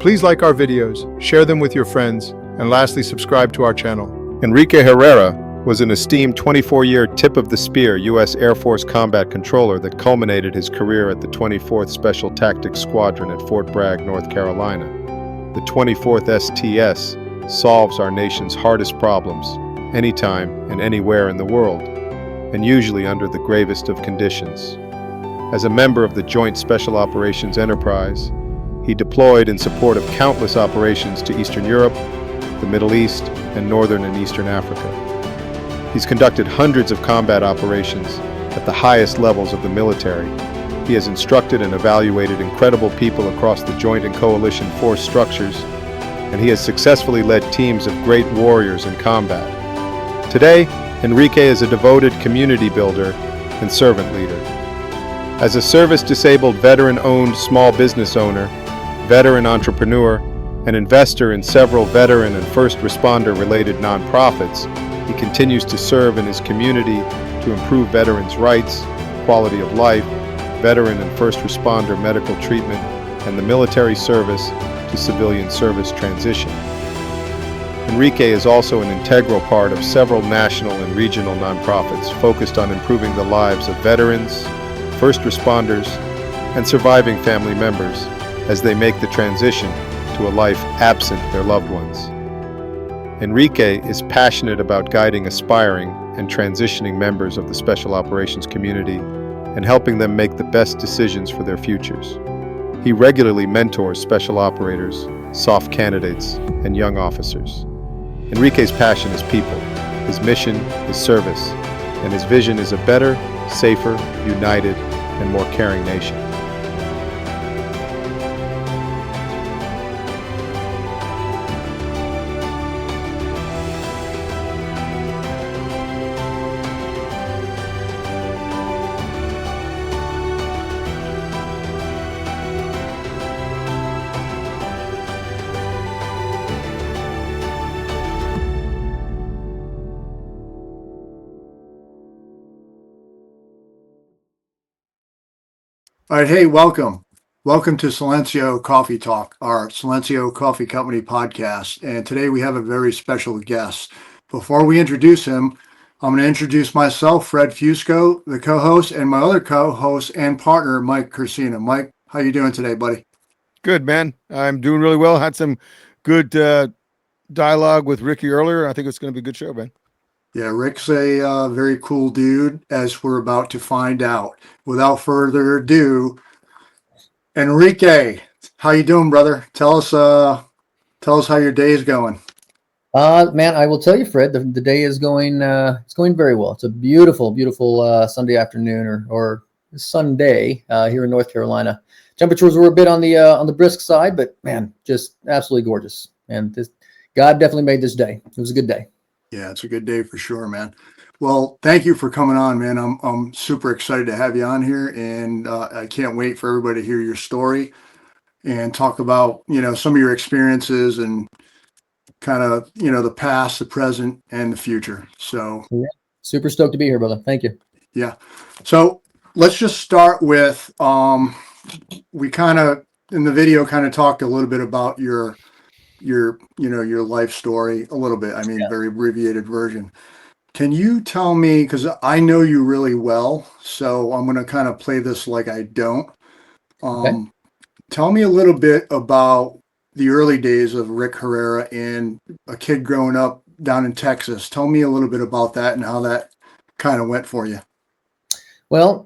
Please like our videos, share them with your friends, and lastly, subscribe to our channel. Enrique Herrera was an esteemed 24-year tip-of-the-spear U.S. Air Force combat controller that culminated his career at the 24th Special Tactics Squadron at Fort Bragg, North Carolina. The 24th STS solves our nation's hardest problems, anytime and anywhere in the world, and usually under the gravest of conditions. As a member of the Joint Special Operations Enterprise, he deployed in support of countless operations to Eastern Europe, the Middle East, and Northern and Eastern Africa. He's conducted hundreds of combat operations at the highest levels of the military. He has instructed and evaluated incredible people across the joint and coalition force structures, and he has successfully led teams of great warriors in combat. Today, Enrique is a devoted community builder and servant leader. As a service-disabled veteran-owned small business owner, veteran entrepreneur, and investor in several veteran and first responder-related nonprofits, he continues to serve in his community to improve veterans' rights, quality of life, veteran and first responder medical treatment, and the military service to civilian service transition. Enrique is also an integral part of several national and regional nonprofits focused on improving the lives of veterans, first responders, and surviving family members as they make the transition to a life absent their loved ones. Enrique is passionate about guiding aspiring and transitioning members of the Special Operations community and helping them make the best decisions for their futures. He regularly mentors special operators, soft candidates, and young officers. Enrique's passion is people, his mission is service, and his vision is a better, safer, united, and more caring nation. All right, hey, welcome. Welcome to Silencio Coffee Talk, our Silencio Coffee Company podcast. And today we have a very special guest. Before we introduce him, I'm going to introduce myself, Fred Fusco, the co-host, and my other co-host and partner, Mike Cursina. Mike, how you doing today, buddy? Good, man. I'm doing really well. Had some good dialogue with Ricky earlier. I think it's going to be a good show, man. Yeah, Rick's a very cool dude, as we're about to find out. Without further ado, Enrique, how you doing, brother? Tell us how your day is going. Man, I will tell you, Fred, the day is going it's going very well. It's a beautiful, beautiful Sunday afternoon or Sunday here in North Carolina. Temperatures were a bit on the brisk side, but man, just absolutely gorgeous. And God definitely made this day. It was a good day. Yeah, it's a good day for sure, man. Well, thank you for coming on, man. I'm super excited to have you on here, and I can't wait for everybody to hear your story and talk about, some of your experiences and kind of, the past, the present, and the future. So, yeah, super stoked to be here, brother. Thank you. Yeah. So let's just start with, we kind of in the video kind of talked a little bit about your life story a little bit. I mean, very abbreviated version. Can you tell me, because I know you really well, so I'm going to kind of play this like I don't. Okay. Tell me a little bit about the early days of Rick Herrera and a kid growing up down in Texas. Tell me a little bit about that and how that kind of went for you. Well,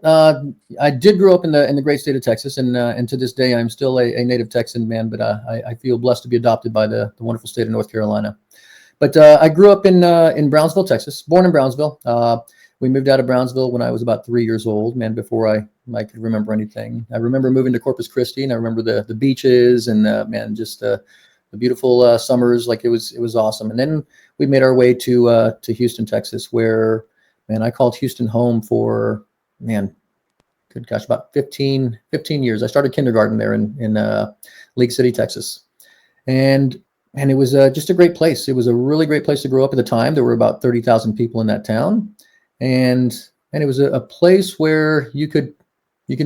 I did grow up in the great state of Texas, and to this day, I'm still a native Texan man. But I feel blessed to be adopted by the wonderful state of North Carolina. But I grew up in Brownsville, Texas. Born in Brownsville. We moved out of Brownsville when I was about 3 years old. Man, before I could remember anything. I remember moving to Corpus Christi, and I remember the beaches and just the beautiful summers. Like it was awesome. And then we made our way to Houston, Texas, where I called Houston home for. Good gosh, about 15 years. I started kindergarten there in League City, Texas. And it was just a great place. It was a really great place to grow up at the time. There were about 30,000 people in that town. And it was a place where you can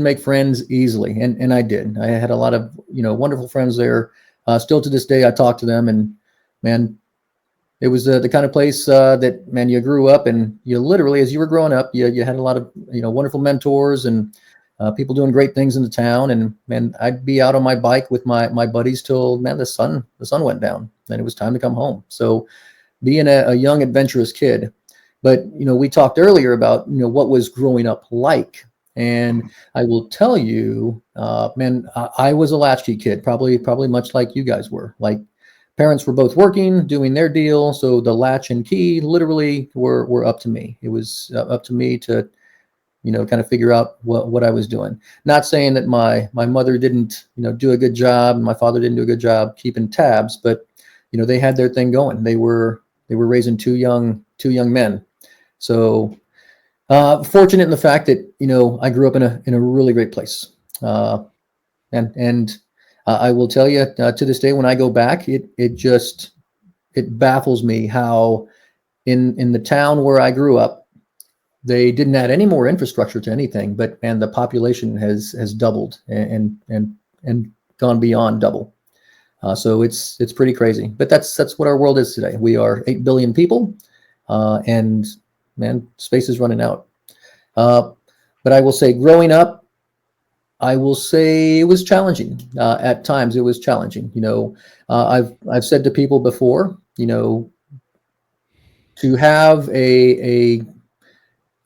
make friends easily. And I did. I had a lot of, wonderful friends there. Still to this day, I talk to them, and man, it was the kind of place that, man, you grew up, and you literally, as you were growing up, you had a lot of, wonderful mentors and people doing great things in the town. And man, I'd be out on my bike with my buddies till, man, the sun went down, and it was time to come home. So being a young adventurous kid. But we talked earlier about what was growing up like, and I will tell you, man, I was a latchkey kid, probably much like you guys were. Like, parents were both working, doing their deal, so the latch and key literally were up to me. It was up to me to kind of figure out what I was doing. Not saying that my mother didn't do a good job, and my father didn't do a good job keeping tabs, but they had their thing going. They were raising two young men. So fortunate in the fact that I grew up in a really great place, and I will tell you, to this day, when I go back, it baffles me how in the town where I grew up, they didn't add any more infrastructure to anything, but man, the population has doubled and gone beyond double. So it's pretty crazy. But that's what our world is today. We are 8 billion people, and man, space is running out. But I will say, growing up, I will say it was challenging. At times, it was challenging. I've said to people before, to have a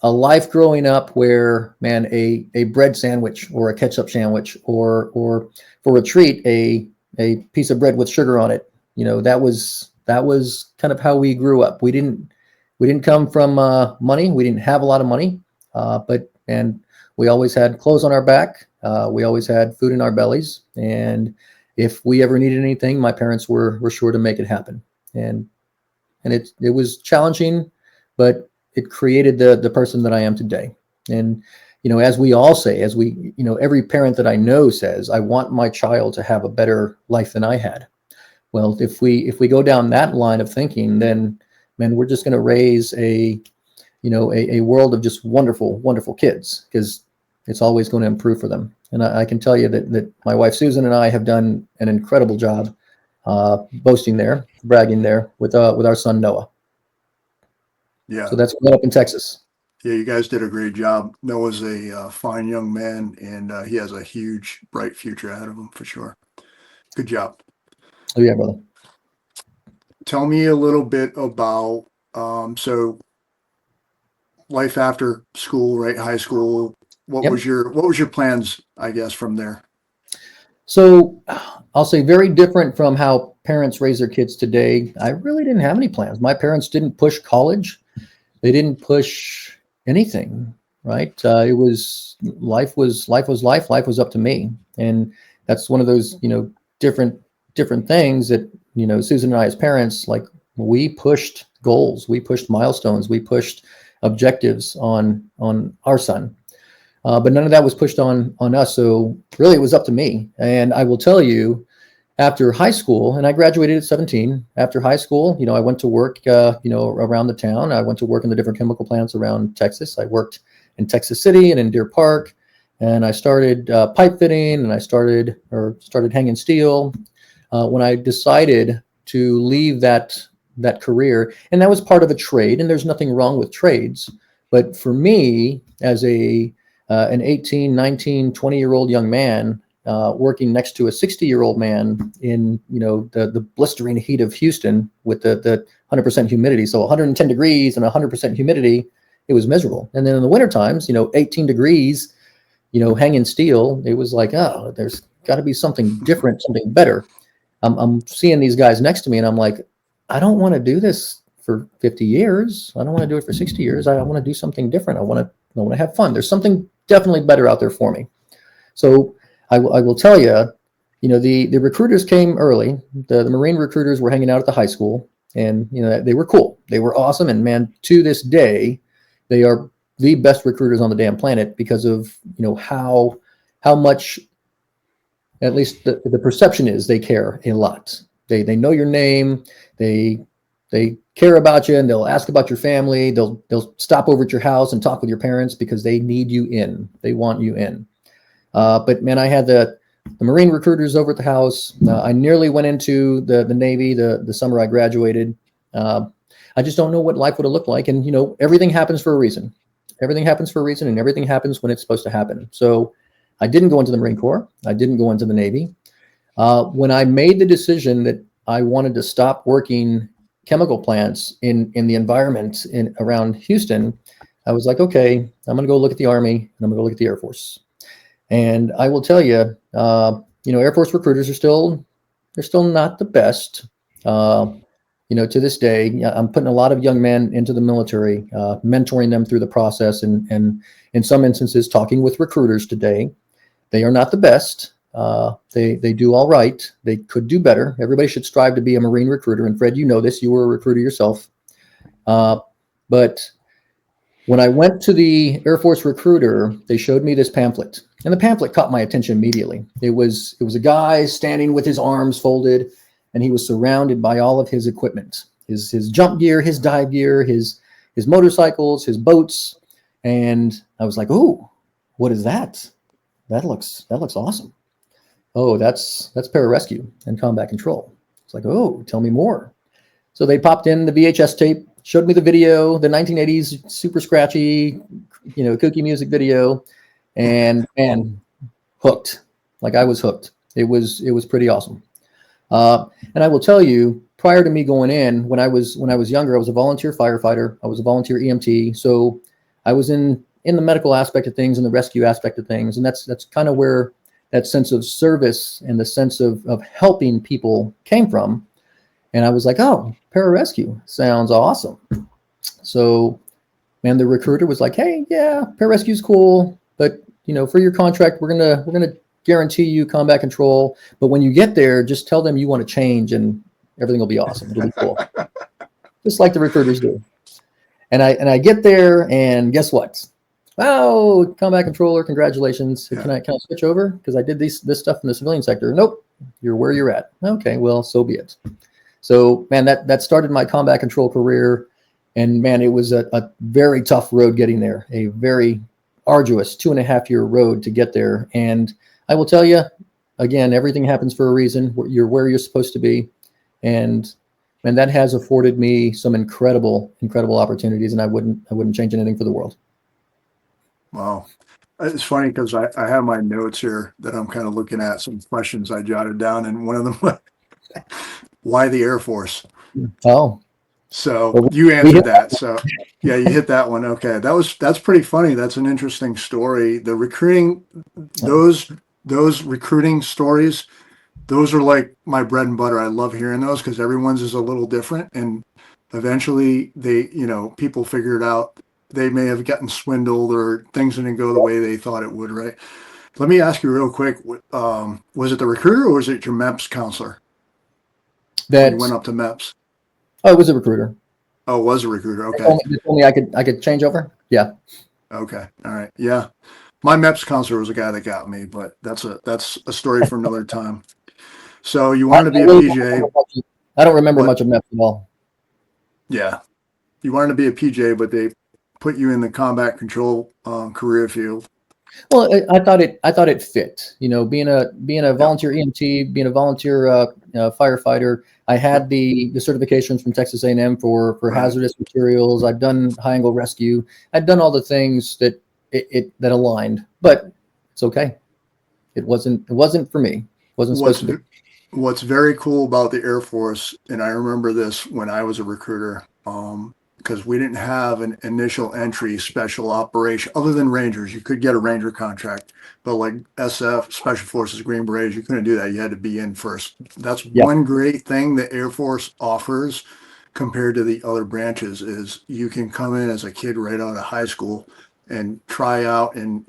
life growing up where, man, a bread sandwich or a ketchup sandwich, or for a treat, a piece of bread with sugar on it, that was kind of how we grew up. We didn't come from money. We didn't have a lot of money, but we always had clothes on our back. We always had food in our bellies, and if we ever needed anything, my parents were sure to make it happen. And it was challenging, but it created the person that I am today. And as we all say, every parent that I know says, I want my child to have a better life than I had. Well, if we go down that line of thinking, then, man, we're just going to raise a world of just wonderful, wonderful kids, because it's always going to improve for them. And I can tell you that my wife Susan and I have done an incredible job boasting there, bragging there with our son Noah. Yeah. So that's up in Texas. Yeah, you guys did a great job. Noah's a fine young man, and he has a huge, bright future ahead of him for sure. Good job. Oh yeah, brother. Tell me a little bit about so life after school, right? High school. What was your plans, I guess, from there? So I'll say very different from how parents raise their kids today. I really didn't have any plans. My parents didn't push college. They didn't push anything, right? It was life was life. Life was up to me. And that's one of those, different things that, Susan and I as parents, like, we pushed goals, we pushed milestones, we pushed objectives on our son. But none of that was pushed on us. So really it was up to me. And I will tell you, after high school, and I graduated at 17, after high school, I went to work, around the town. I went to work in the different chemical plants around Texas. I worked in Texas City and in Deer Park, and I started pipe fitting, and I started hanging steel. When I decided to leave that career, and that was part of a trade, and there's nothing wrong with trades. But for me, as an 18, 19, 20-year-old young man, working next to a 60-year-old man in, the blistering heat of Houston with the 100% humidity. So 110 degrees and 100% humidity, it was miserable. And then in the winter times, 18 degrees, hanging steel, it was like, oh, there's got to be something different, something better. I'm seeing these guys next to me, and I'm like, I don't want to do this for 50 years. I don't want to do it for 60 years. I want to do something different. I want to have fun. There's something definitely better out there for me. So I will tell you, the recruiters came early. The Marine recruiters were hanging out at the high school, and they were cool. They were awesome, and man, to this day, they are the best recruiters on the damn planet because of how much, at least the perception is, they care a lot. They know your name. They care about you, and they'll ask about your family. They'll stop over at your house and talk with your parents because they need you in. They want you in. But man, I had the the Marine recruiters over at the house. I nearly went into the Navy the summer I graduated. I just don't know what life would have looked like. And, everything happens for a reason. Everything happens for a reason, and everything happens when it's supposed to happen. So I didn't go into the Marine Corps. I didn't go into the Navy. When I made the decision that I wanted to stop working chemical plants in the environment around Houston, I was like, okay, I'm going to go look at the Army, and I'm going to go look at the Air Force. And I will tell you, Air Force recruiters they're still not the best. To this day, I'm putting a lot of young men into the military, mentoring them through the process, and in some instances, talking with recruiters today. They are not the best. They do all right. They could do better. Everybody should strive to be a Marine recruiter. And Fred, you know this. You were a recruiter yourself. But when I went to the Air Force recruiter, they showed me this pamphlet, and the pamphlet caught my attention immediately. It was a guy standing with his arms folded, and he was surrounded by all of his equipment, his jump gear, his dive gear, his motorcycles, his boats. And I was like, "Oh, what is that? That looks awesome. Oh, that's pararescue and combat control." It's like, "Oh, tell me more." So they popped in the VHS tape, showed me the video, the 1980s super scratchy, kooky music video, and hooked. Like, I was hooked. It was pretty awesome. And I will tell you, prior to me going in, when I was younger, I was a volunteer firefighter. I was a volunteer EMT. So I was in the medical aspect of things and the rescue aspect of things. And that's kind of where that sense of service and the sense of helping people came from. And I was like, oh, pararescue sounds awesome. So, man, the recruiter was like, hey, yeah, pararescue's cool, but for your contract, we're gonna guarantee you combat control. But when you get there, just tell them you want to change, and everything will be awesome. It'll be cool, just like the recruiters do. And I get there, and guess what? Oh, combat controller, congratulations. Yeah. Can I switch over? Because I did this stuff in the civilian sector. Nope, you're where you're at. Okay, well, so be it. So, man, that started my combat control career. And, man, it was a very tough road getting there, a very arduous 2.5-year road to get there. And I will tell you, again, everything happens for a reason. You're where you're supposed to be. And that has afforded me some incredible opportunities, and I wouldn't change anything for the world. Wow. It's funny because I have my notes here that I'm kind of looking at, some questions I jotted down, and one of them, why the Air Force? Oh. So you answered that. So yeah, you hit that one. Okay. That's pretty funny. That's an interesting story. The recruiting, those recruiting stories, those are like my bread and butter. I love hearing those because everyone's is a little different. And eventually people figure it out. They may have gotten swindled or things didn't go the way they thought it would, right? Let me ask you real quick. Was it the recruiter or was it your MEPS counselor? That went up to MEPS. Oh, it was a recruiter. Oh, it was a recruiter. Okay. They told me I could change over. Yeah. Okay. All right. Yeah. My MEPS counselor was a guy that got me, but that's a story for another time. So you wanted to be a PJ. I don't remember much of MEPS at all. Yeah. You wanted to be a PJ, but they put you in the combat control career field. Well, I thought it fit. Being a volunteer EMT, being a volunteer firefighter. I had the certifications from Texas A&M for hazardous materials. I'd done high angle rescue. I'd done all the things that that aligned, but it's okay. It wasn't for me. It wasn't supposed to be. What's very cool about the Air Force, and I remember this when I was a recruiter, because we didn't have an initial entry special operation other than Rangers. You could get a Ranger contract, but like SF, Special Forces, Green Berets, you couldn't do that. You had to be in first. That's one great thing the Air Force offers compared to the other branches is you can come in as a kid right out of high school and try out and,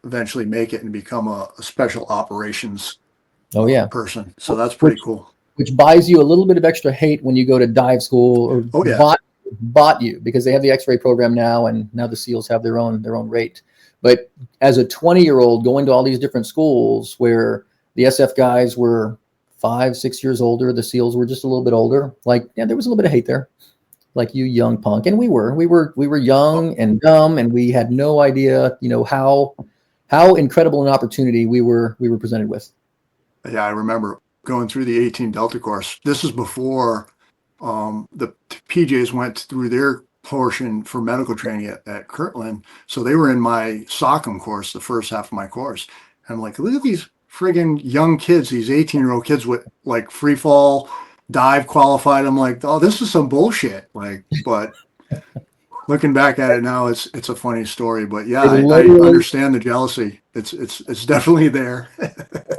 eventually make it and become a special operations person. So that's pretty cool. Which buys you a little bit of extra hate when you go to dive school or bought you because they have the X-ray program now, and now the SEALs have their own rate. But as a 20-year-old going to all these different schools where the SF guys were 5-6 years older, the SEALs were just a little bit older. There was a little bit of hate there. Like, you young punk, and we were young and dumb, and we had no idea, how how incredible an opportunity we were presented with. Yeah, I remember going through the 18 Delta course. This is before the PJs went through their portion for medical training at Kirtland. So they were in my SOCM course, the first half of my course. And I'm like, look at these friggin' young kids, these 18-year-old kids with like free fall, dive qualified. I'm like, oh, this is some bullshit. Like, but looking back at it now, it's a funny story. But yeah, I understand the jealousy. It's definitely there.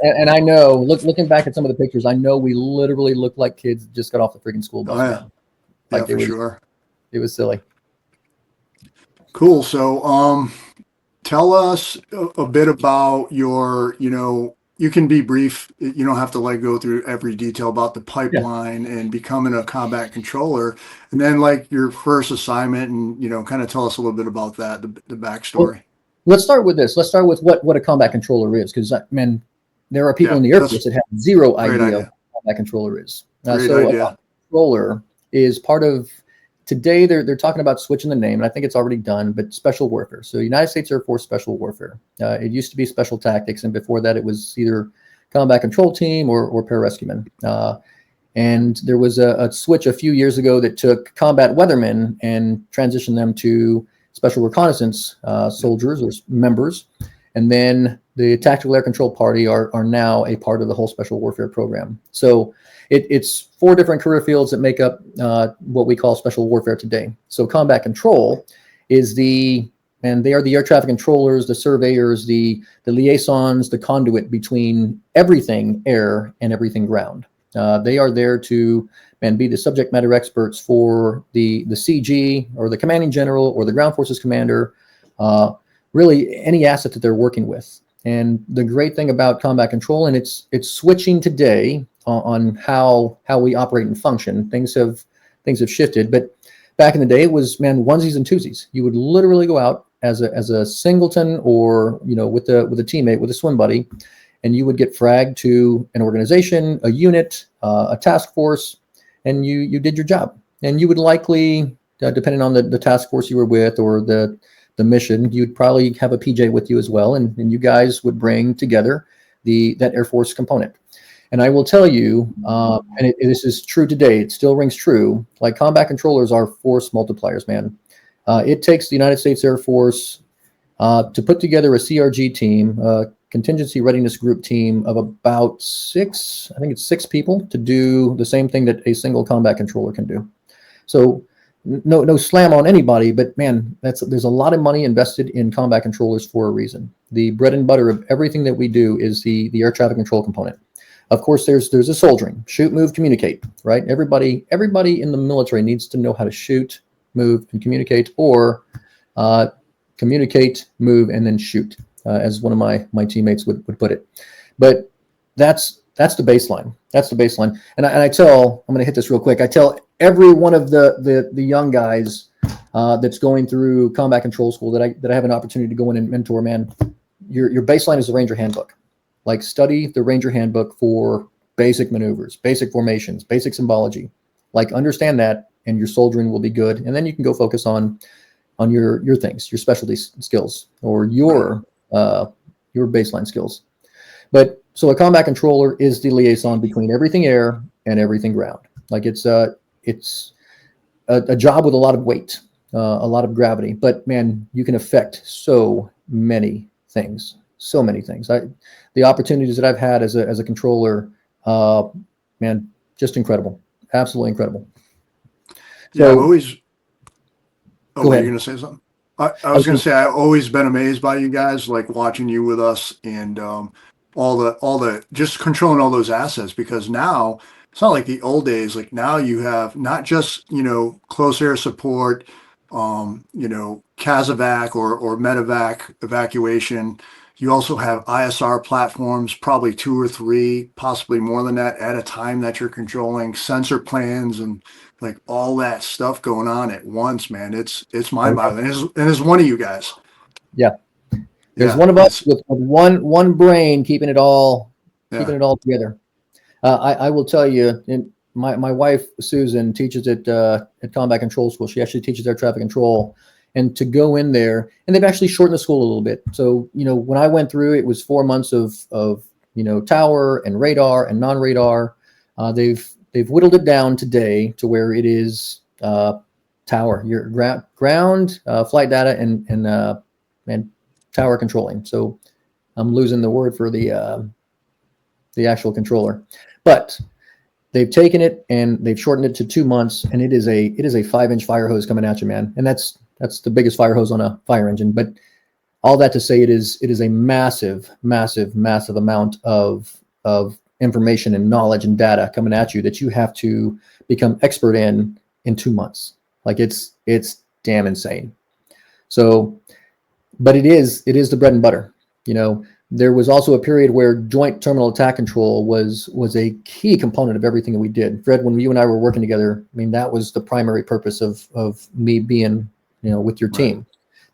And I know, looking back at some of the pictures, I know we literally looked like kids that just got off the freaking school bus. Oh, yeah. Like yeah, for sure. It was silly. Cool. So, tell us a bit about your, you can be brief. You don't have to like go through every detail about the pipeline and becoming a combat controller, and then like your first assignment, and kind of tell us a little bit about that, the backstory. Well, let's start with this. Let's start with what a combat controller is, because man, there are people in the Air Force that have zero idea of what a combat controller is. So a controller is part of. Today, they're talking about switching the name, and I think it's already done, but Special Warfare. So United States Air Force Special Warfare. It used to be Special Tactics, and before that, it was either Combat Control Team or Pararescuemen. And there was a switch a few years ago that took combat weathermen and transitioned them to Special Reconnaissance soldiers or members. And then the Tactical Air Control Party are now a part of the whole Special Warfare program. So it's 4 different career fields that make up what we call special warfare today. So combat control is and they are the air traffic controllers, the surveyors, the liaisons, the conduit between everything air and everything ground. They are there to be the subject matter experts for the CG or the commanding general or the ground forces commander, really any asset that they're working with. And the great thing about combat control, and it's switching today on how we operate and function. Things have shifted, but back in the day, it was onesies and twosies. You would literally go out as a singleton or with a teammate, with a swim buddy, and you would get fragged to an organization, a unit, a task force, and you did your job. And you would likely, depending on the task force you were with or the mission, you'd probably have a PJ with you as well, and you guys would bring together that Air Force component. And I will tell you, and this is true today, it still rings true, like combat controllers are force multipliers, man. It takes the United States Air Force to put together a CRG team, a contingency readiness group team of about 6 people to do the same thing that a single combat controller can do. So no slam on anybody, but man, there's a lot of money invested in combat controllers for a reason. The bread and butter of everything that we do is the air traffic control component. Of course, there's a soldiering, shoot, move, communicate, right? Everybody in the military needs to know how to shoot, move, and communicate, or communicate, move, and then shoot, as one of my teammates would put it. But that's the baseline. That's the baseline. And I'm going to hit this real quick. I tell every one of the young guys that's going through combat control school that I have an opportunity to go in and mentor, man, your baseline is the Ranger Handbook. Like, study the Ranger Handbook for basic maneuvers, basic formations, basic symbology. Like, understand that, and your soldiering will be good. And then you can go focus on your things, your specialty skills, or your baseline skills. But so a combat controller is the liaison between everything air and everything ground. Like, it's a job with a lot of weight, a lot of gravity. But man, you can affect so many things. So many things. The opportunities that I've had as a controller, man, just incredible. Absolutely incredible. Yeah, I've always. Oh, were you going to say something? I was going to say I've always been amazed by you guys, like watching you with us and all the just controlling all those assets, because now it's not like the old days. Like, now you have not just close air support, CASEVAC or medevac evacuation. You also have ISR platforms, probably 2 or 3, possibly more than that at a time that you're controlling, sensor plans, and like all that stuff going on at once, man. It's mind-boggling. And there's one of you guys. Yeah. There's one of us with one brain keeping it all together. I will tell you, my wife Susan teaches at combat control school. She actually teaches air traffic control, and to go in there, and they've actually shortened the school a little bit. So, when I went through, it was 4 months of tower and radar and non-radar. They've whittled it down today to where it is tower, your ground, flight data, and tower controlling. So I'm losing the word for the actual controller, but they've taken it and they've shortened it to 2 months, and it is a 5-inch fire hose coming at you, man. And that's the biggest fire hose on a fire engine. But all that to say, it is a massive, massive, massive amount of information and knowledge and data coming at you that you have to become expert in 2 months. Like it's damn insane. So, but it is the bread and butter. There was also a period where joint terminal attack control was a key component of everything that we did. Fred, when you and I were working together, I mean, that was the primary purpose of me being, with your team.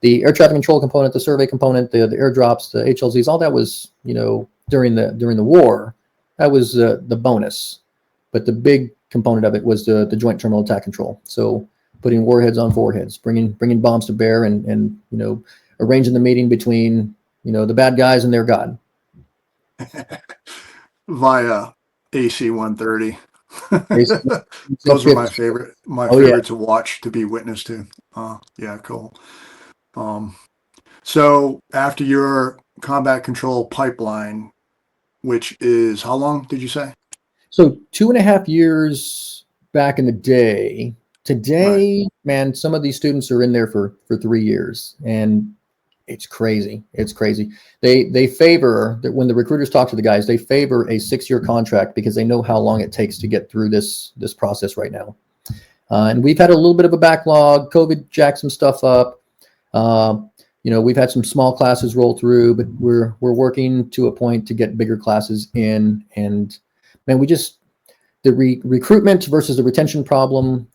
The air traffic control component, the survey component, the airdrops, the HLZs, all that was, during the war, that was the bonus. But the big component of it was the joint terminal attack control. So putting warheads on foreheads, bringing bombs to bear, and arranging the meeting between the bad guys and their god. Via AC 130. Those were my favorite to watch, to be witness to. Yeah, cool. So after your combat control pipeline, which is how long did you say? So 2.5 years back in the day. Today, right, man, some of these students are in there for 3 years, and it's crazy. It's crazy. They favor that when the recruiters talk to the guys, they favor a 6-year contract because they know how long it takes to get through this process right now. And we've had a little bit of a backlog. COVID jacked some stuff up. We've had some small classes roll through, but we're working to a point to get bigger classes in. And man, the recruitment versus the retention problem,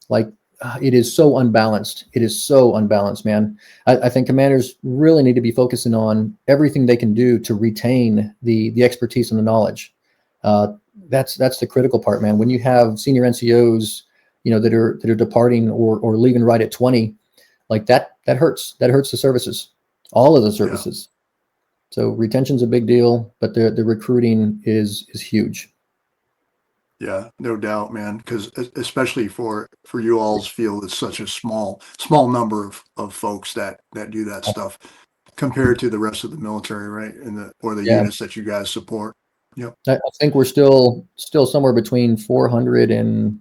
it is so unbalanced. It is so unbalanced, man. I think commanders really need to be focusing on everything they can do to retain the expertise and the knowledge. That's the critical part, man. When you have senior NCOs, that are departing or leaving right at 20, like that hurts. That hurts the services, all of the services. Yeah. So retention's a big deal, but the recruiting is huge. Yeah, no doubt, man. Because especially for you all's field, it's such a small number of folks that do that stuff compared to the rest of the military, right? Or the units that you guys support. Yep. I think we're still somewhere between 400 and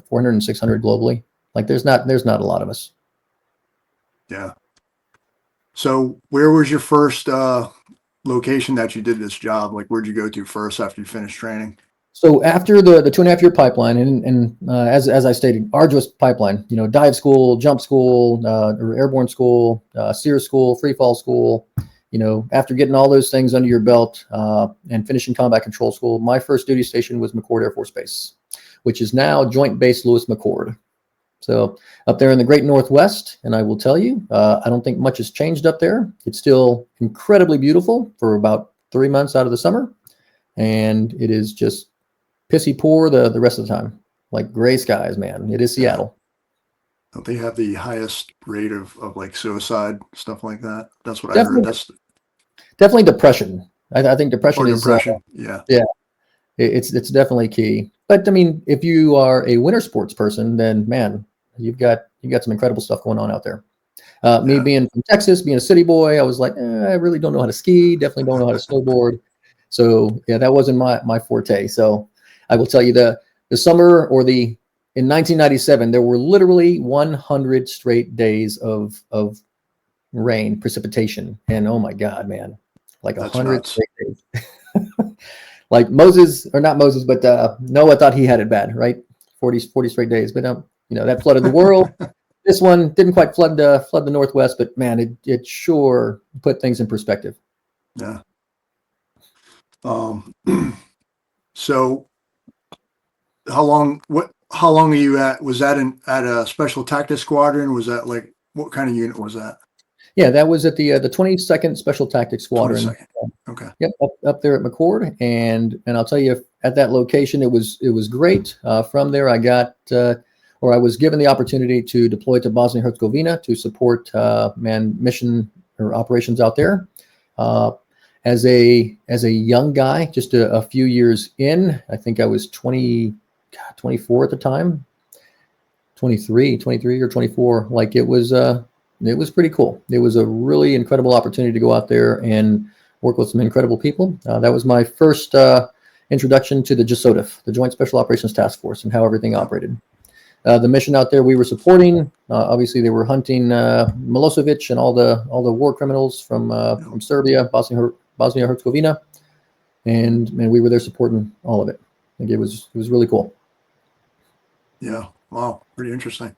400 and 600 globally. Like there's not a lot of us. Yeah. So where was your first location that you did this job? Like where'd you go to first after you finished training? So after the 2.5 year pipeline, and as I stated, arduous pipeline, dive school, jump school, airborne school, SEER school, free fall school, after getting all those things under your belt and finishing combat control school, my first duty station was McChord Air Force Base, which is now Joint Base Lewis McChord. So up there in the Great Northwest, and I will tell you, I don't think much has changed up there. It's still incredibly beautiful for about 3 months out of the summer, and it is just pissy poor the rest of the time. Like gray skies, man. It is Seattle. Don't they have the highest rate of like suicide, stuff like that? That's what I heard. That's definitely depression. I think depression is depression. It's definitely key. But I mean, if you are a winter sports person, then man, you've got some incredible stuff going on out there. Me being from Texas, being a city boy, I was like, I really don't know how to ski. Definitely don't know how to snowboard. So yeah, that wasn't my forte. So I will tell you the summer in 1997, there were literally 100 straight days of rain, precipitation. And oh my God, man, like 100 straight days. Like Moses, or not Moses, but Noah thought he had it bad, right? 40 straight days. But that flooded the world. This one didn't quite flood the Northwest, but man, it sure put things in perspective. Yeah. So how long are you at? Was that at a Special Tactics Squadron? Was that like, what kind of unit was that? Yeah, that was at the 22nd Special Tactics Squadron. 22nd. Okay. Yep, up there at McChord, and I'll tell you, at that location, it was great. From there, I got or I was given the opportunity to deploy to Bosnia and Herzegovina to support mission or operations out there. As a young guy, just a few years in, I think I was 24 at the time, 23 or 24. Like it was pretty cool. It was a really incredible opportunity to go out there and work with some incredible people. That was my first introduction to the JSOTF, the Joint Special Operations Task Force, and how everything operated. The mission out there we were supporting, obviously they were hunting Milosevic and all the war criminals from Serbia, Bosnia Herzegovina, and we were there supporting all of it. I think it was really cool. Yeah. Wow. Pretty interesting.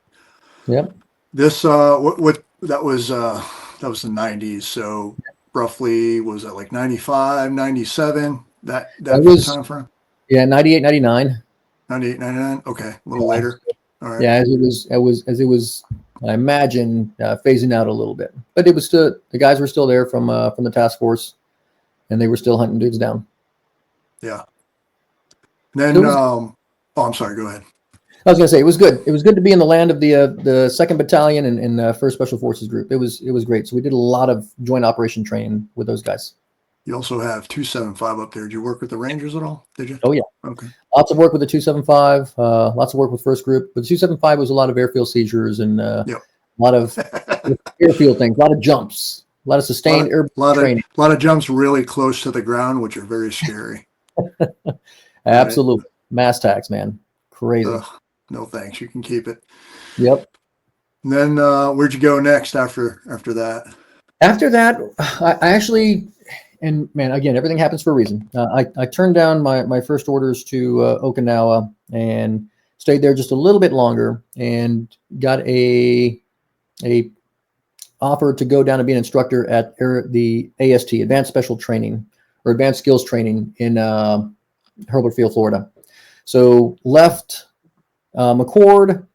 Yep. This what that was the 90s. So roughly was it like 95, 97? That was time frame? Yeah, 98, 99. 98, 99. Okay, a little later. All right. Yeah, as it was, I imagine phasing out a little bit, but it was still, the guys were still there from the task force, and they were still hunting dudes down. Yeah. Then, I'm sorry. Go ahead. I was gonna say it was good. It was good to be in the land of the 2nd Battalion and 1st Special Forces Group. It was great. So we did a lot of joint operation training with those guys. You also have 275 up there. Did you work with the Rangers at all? Did you? Oh yeah. Okay. Lots of work with the 275. Lots of work with First Group. But the 275 was a lot of airfield seizures and a lot of airfield things. A lot of jumps. A lot of sustained air training. A lot of jumps really close to the ground, which are very scary. Absolutely. Right? Mass tax, man. Crazy. No thanks. You can keep it. Yep. And then where'd you go next after that? After that, I actually, and man, again, everything happens for a reason. I turned down my first orders to Okinawa and stayed there just a little bit longer and got a offer to go down and be an instructor at the AST, Advanced Special Training or Advanced Skills Training in Hurlburt Field, Florida. So left McCord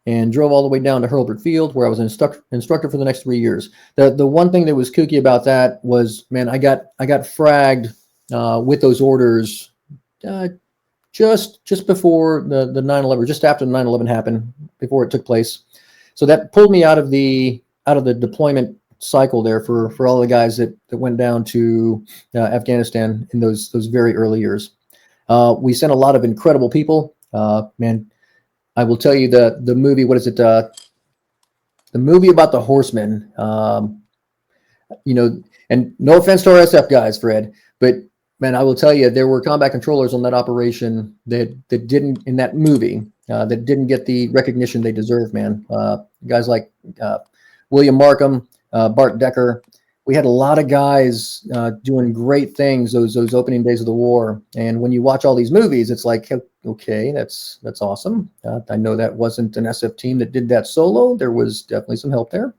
and drove all the way down to Hurlburt Field, where I was an instructor for the next 3 years. The one thing that was kooky about that was, man, I got fragged with those orders just before the 9/11, just after the 9/11 happened, before it took place. So that pulled me out of the deployment cycle there for all the guys that went down to Afghanistan in those very early years. We sent a lot of incredible people. Man, I will tell you the movie. What is it? The movie about the horsemen. And no offense to our SF guys, Fred, but man, I will tell you there were combat controllers on that operation that didn't, in that movie, that didn't get the recognition they deserve. Man, guys like William Markham, Bart Decker. We had a lot of guys doing great things those opening days of the war. And when you watch all these movies, it's like, okay, that's awesome. I know that wasn't an SF team that did that solo. There was definitely some help there,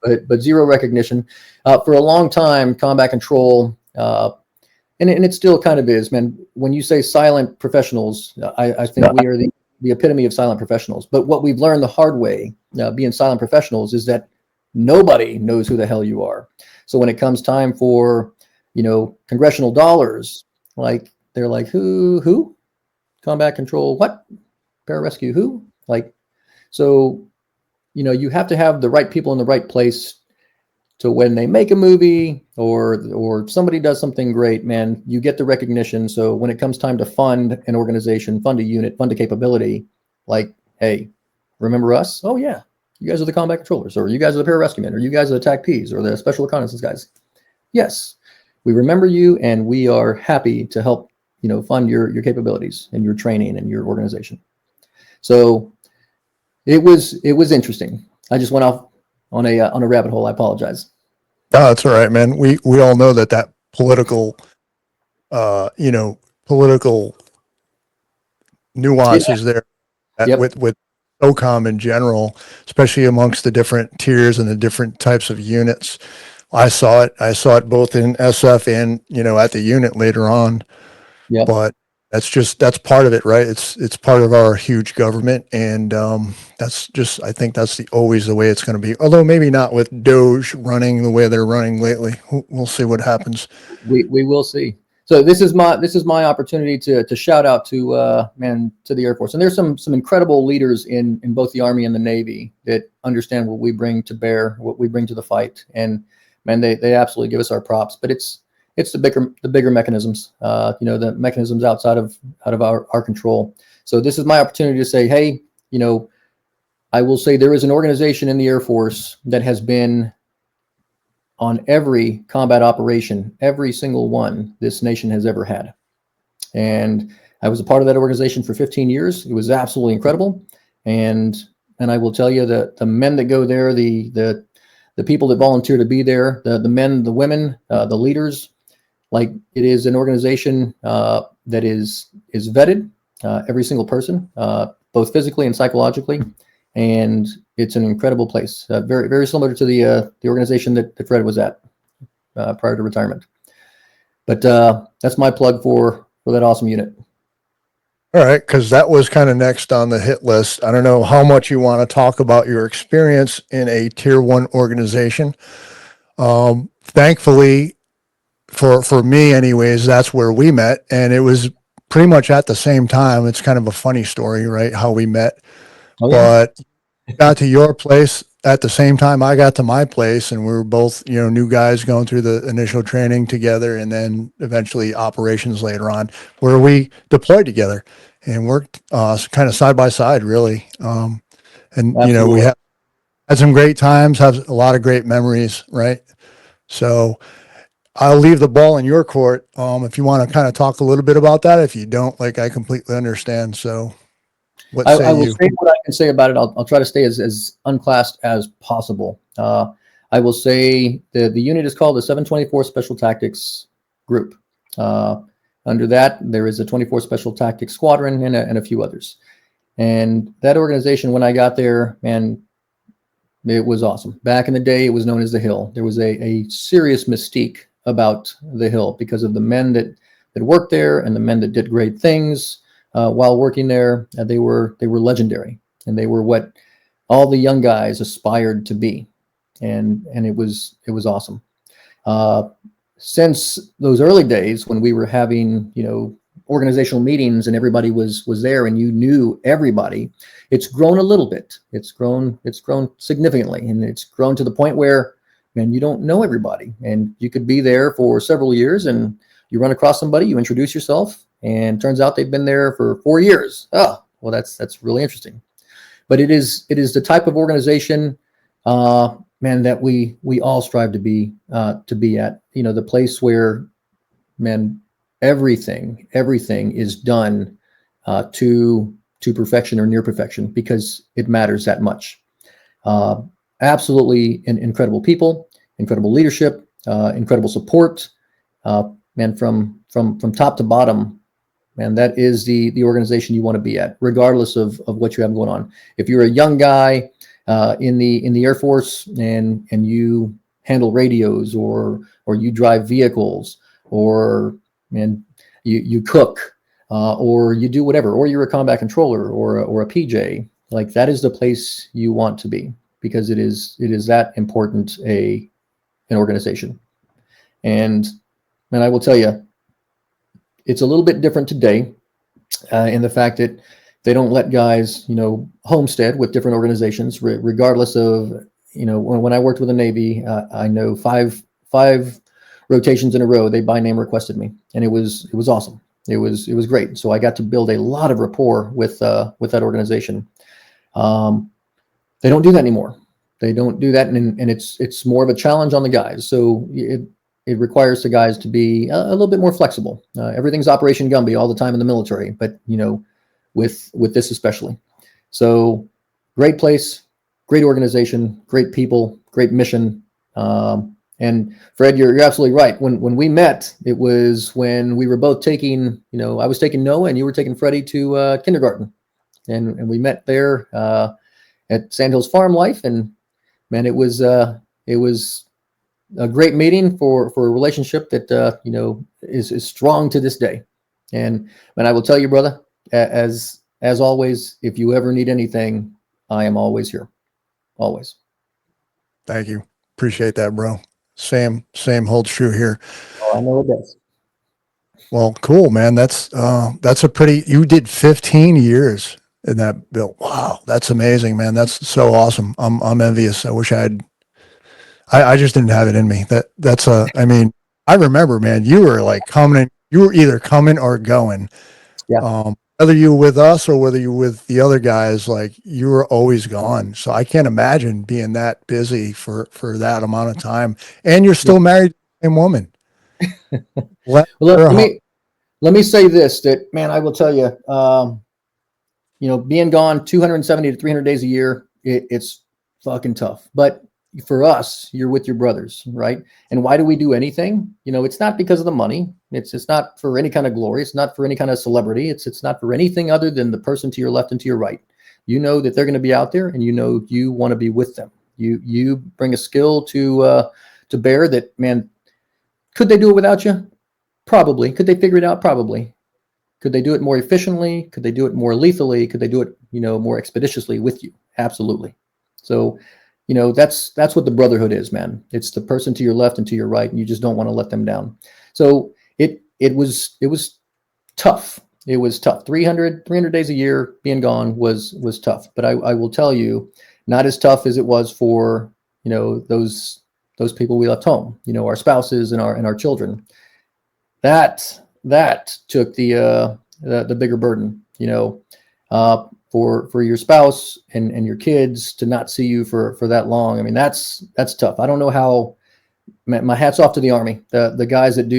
but zero recognition for a long time. Combat control, and it still kind of is, man. When you say silent professionals, I think we are the epitome of silent professionals. But what we've learned the hard way, being silent professionals, is that nobody knows who the hell you are. So when it comes time for, congressional dollars, like they're like, who? Combat control, what? Pararescue, who? Like, so, you have to have the right people in the right place to when they make a movie or somebody does something great, man, you get the recognition. So when it comes time to fund an organization, fund a unit, fund a capability, like, hey, remember us? Oh yeah. You guys are the combat controllers, or you guys are the pararescuemen, or you guys are the TAC-Ps, or the Special Reconnaissance guys. Yes, we remember you, and we are happy to help, fund your capabilities and your training and your organization. So it was interesting. I just went off on a rabbit hole. I apologize. No, that's all right, man. We all know that political, political nuances there with OCOM in general, especially amongst the different tiers and the different types of units. I saw it both in SF and, at the unit later on. Yep. But that's part of it, right? It's part of our huge government. And I think that's always the way it's going to be. Although maybe not with Doge running the way they're running lately. We'll see what happens. We will see. So this is my opportunity to shout out to to the Air Force. And there's some incredible leaders in both the Army and the Navy that understand what we bring to bear, what we bring to the fight. And man, they absolutely give us our props. But it's the bigger mechanisms, the mechanisms outside of our control. So this is my opportunity to say, hey, I will say there is an organization in the Air Force that has been on every combat operation, every single one this nation has ever had. And I was a part of that organization for 15 years. It was absolutely incredible. And I will tell you that the men that go there, the people that volunteer to be there, the men, the women, the leaders, like it is an organization that is vetted, every single person, both physically and psychologically. And it's an incredible place, very, very similar to the organization that Fred was at prior to retirement. But that's my plug for that awesome unit. All right, because that was kind of next on the hit list. I don't know how much you want to talk about your experience in a tier 1 organization. Thankfully, for me anyways, that's where we met, and it was pretty much at the same time. It's kind of a funny story, right, how we met. Oh, yeah. But got to your place at the same time I got to my place, and we were both, new guys going through the initial training together, and then eventually operations later on, where we deployed together and worked kind of side by side, really. And Absolutely. We had some great times, have a lot of great memories, right? So I'll leave the ball in your court. If you want to kind of talk a little bit about that. If you don't, I completely understand. So I will say what I can say about it. I'll try to stay as unclassed as possible. I will say the unit is called the 724th Special Tactics Group. Under that, there is a 24th Special Tactics Squadron and a few others. And that organization, when I got there, man, it was awesome. Back in the day, it was known as the Hill. There was a serious mystique about the Hill because of the men that worked there and the men that did great things. While working there, they were legendary, and they were what all the young guys aspired to be, and it was awesome. Since those early days when we were having organizational meetings and everybody was there and you knew everybody, it's grown a little bit. It's grown significantly, and it's grown to the point where, man, you don't know everybody, and you could be there for several years and you run across somebody, you introduce yourself, and turns out they've been there for 4 years. Oh, well, that's really interesting. But it is the type of organization, man, that we all strive to be at. The place where, man, everything is done to perfection or near perfection because it matters that much. Absolutely incredible people, incredible leadership, incredible support. Man, from top to bottom, man, that is the organization you want to be at, regardless of what you have going on. If you're a young guy in the Air Force and you handle radios or you drive vehicles or, man, you cook or you do whatever, or you're a combat controller or a PJ, like that is the place you want to be, because it is that important an organization. And I will tell you, it's a little bit different today in the fact that they don't let guys, homestead with different organizations, regardless of, when I worked with the Navy, I know five rotations in a row, they by name requested me, and it was awesome. It was great. So I got to build a lot of rapport with that organization. They don't do that anymore. They don't do that, and it's more of a challenge on the guys. So it requires the guys to be a little bit more flexible. Everything's Operation Gumby all the time in the military, but with this especially. So great place, great organization, great people, great mission. And Fred, you're absolutely right. When we met, it was when we were both taking, I was taking Noah and you were taking Freddie to kindergarten, and we met there at Sandhills Farm Life, and man, it was a great meeting for a relationship that is strong to this day. And I will tell you, brother, as always, if you ever need anything, I am always here. Always. Thank you. Appreciate that, bro. Same holds true here. Oh, I know it does. Well, cool, man. That's a pretty, you did 15 years in that bill. Wow. That's amazing, man. That's so awesome. I'm envious. I wish I just didn't have it in me. I mean, I remember, man, you were like you were either coming or going. Yeah. Whether you were with us or whether you were with the other guys, like you were always gone. So I can't imagine being that busy for that amount of time. And you're still married to the same woman. Well, let me say this, that, man, I will tell you, being gone 270 to 300 days a year, it's fucking tough. But for us, you're with your brothers, right? And why do we do anything? It's not because of the money. It's not for any kind of glory. It's not for any kind of celebrity. It's not for anything other than the person to your left and to your right. You know that they're going to be out there, and you want to be with them. You bring a skill to bear that, man. Could they do it without you? Probably. Could they figure it out? Probably. Could they do it more efficiently? Could they do it more lethally? Could they do it, more expeditiously with you? Absolutely. So, that's what the brotherhood is, man. It's the person to your left and to your right, and you just don't want to let them down. So it was tough. It was tough. 300 days a year being gone was tough. But I will tell you, not as tough as it was for, those people we left home, our spouses and our children. That took the bigger burden, for your spouse and your kids to not see you for that long. I mean, that's tough. I don't know how. My hat's off to the Army, the guys and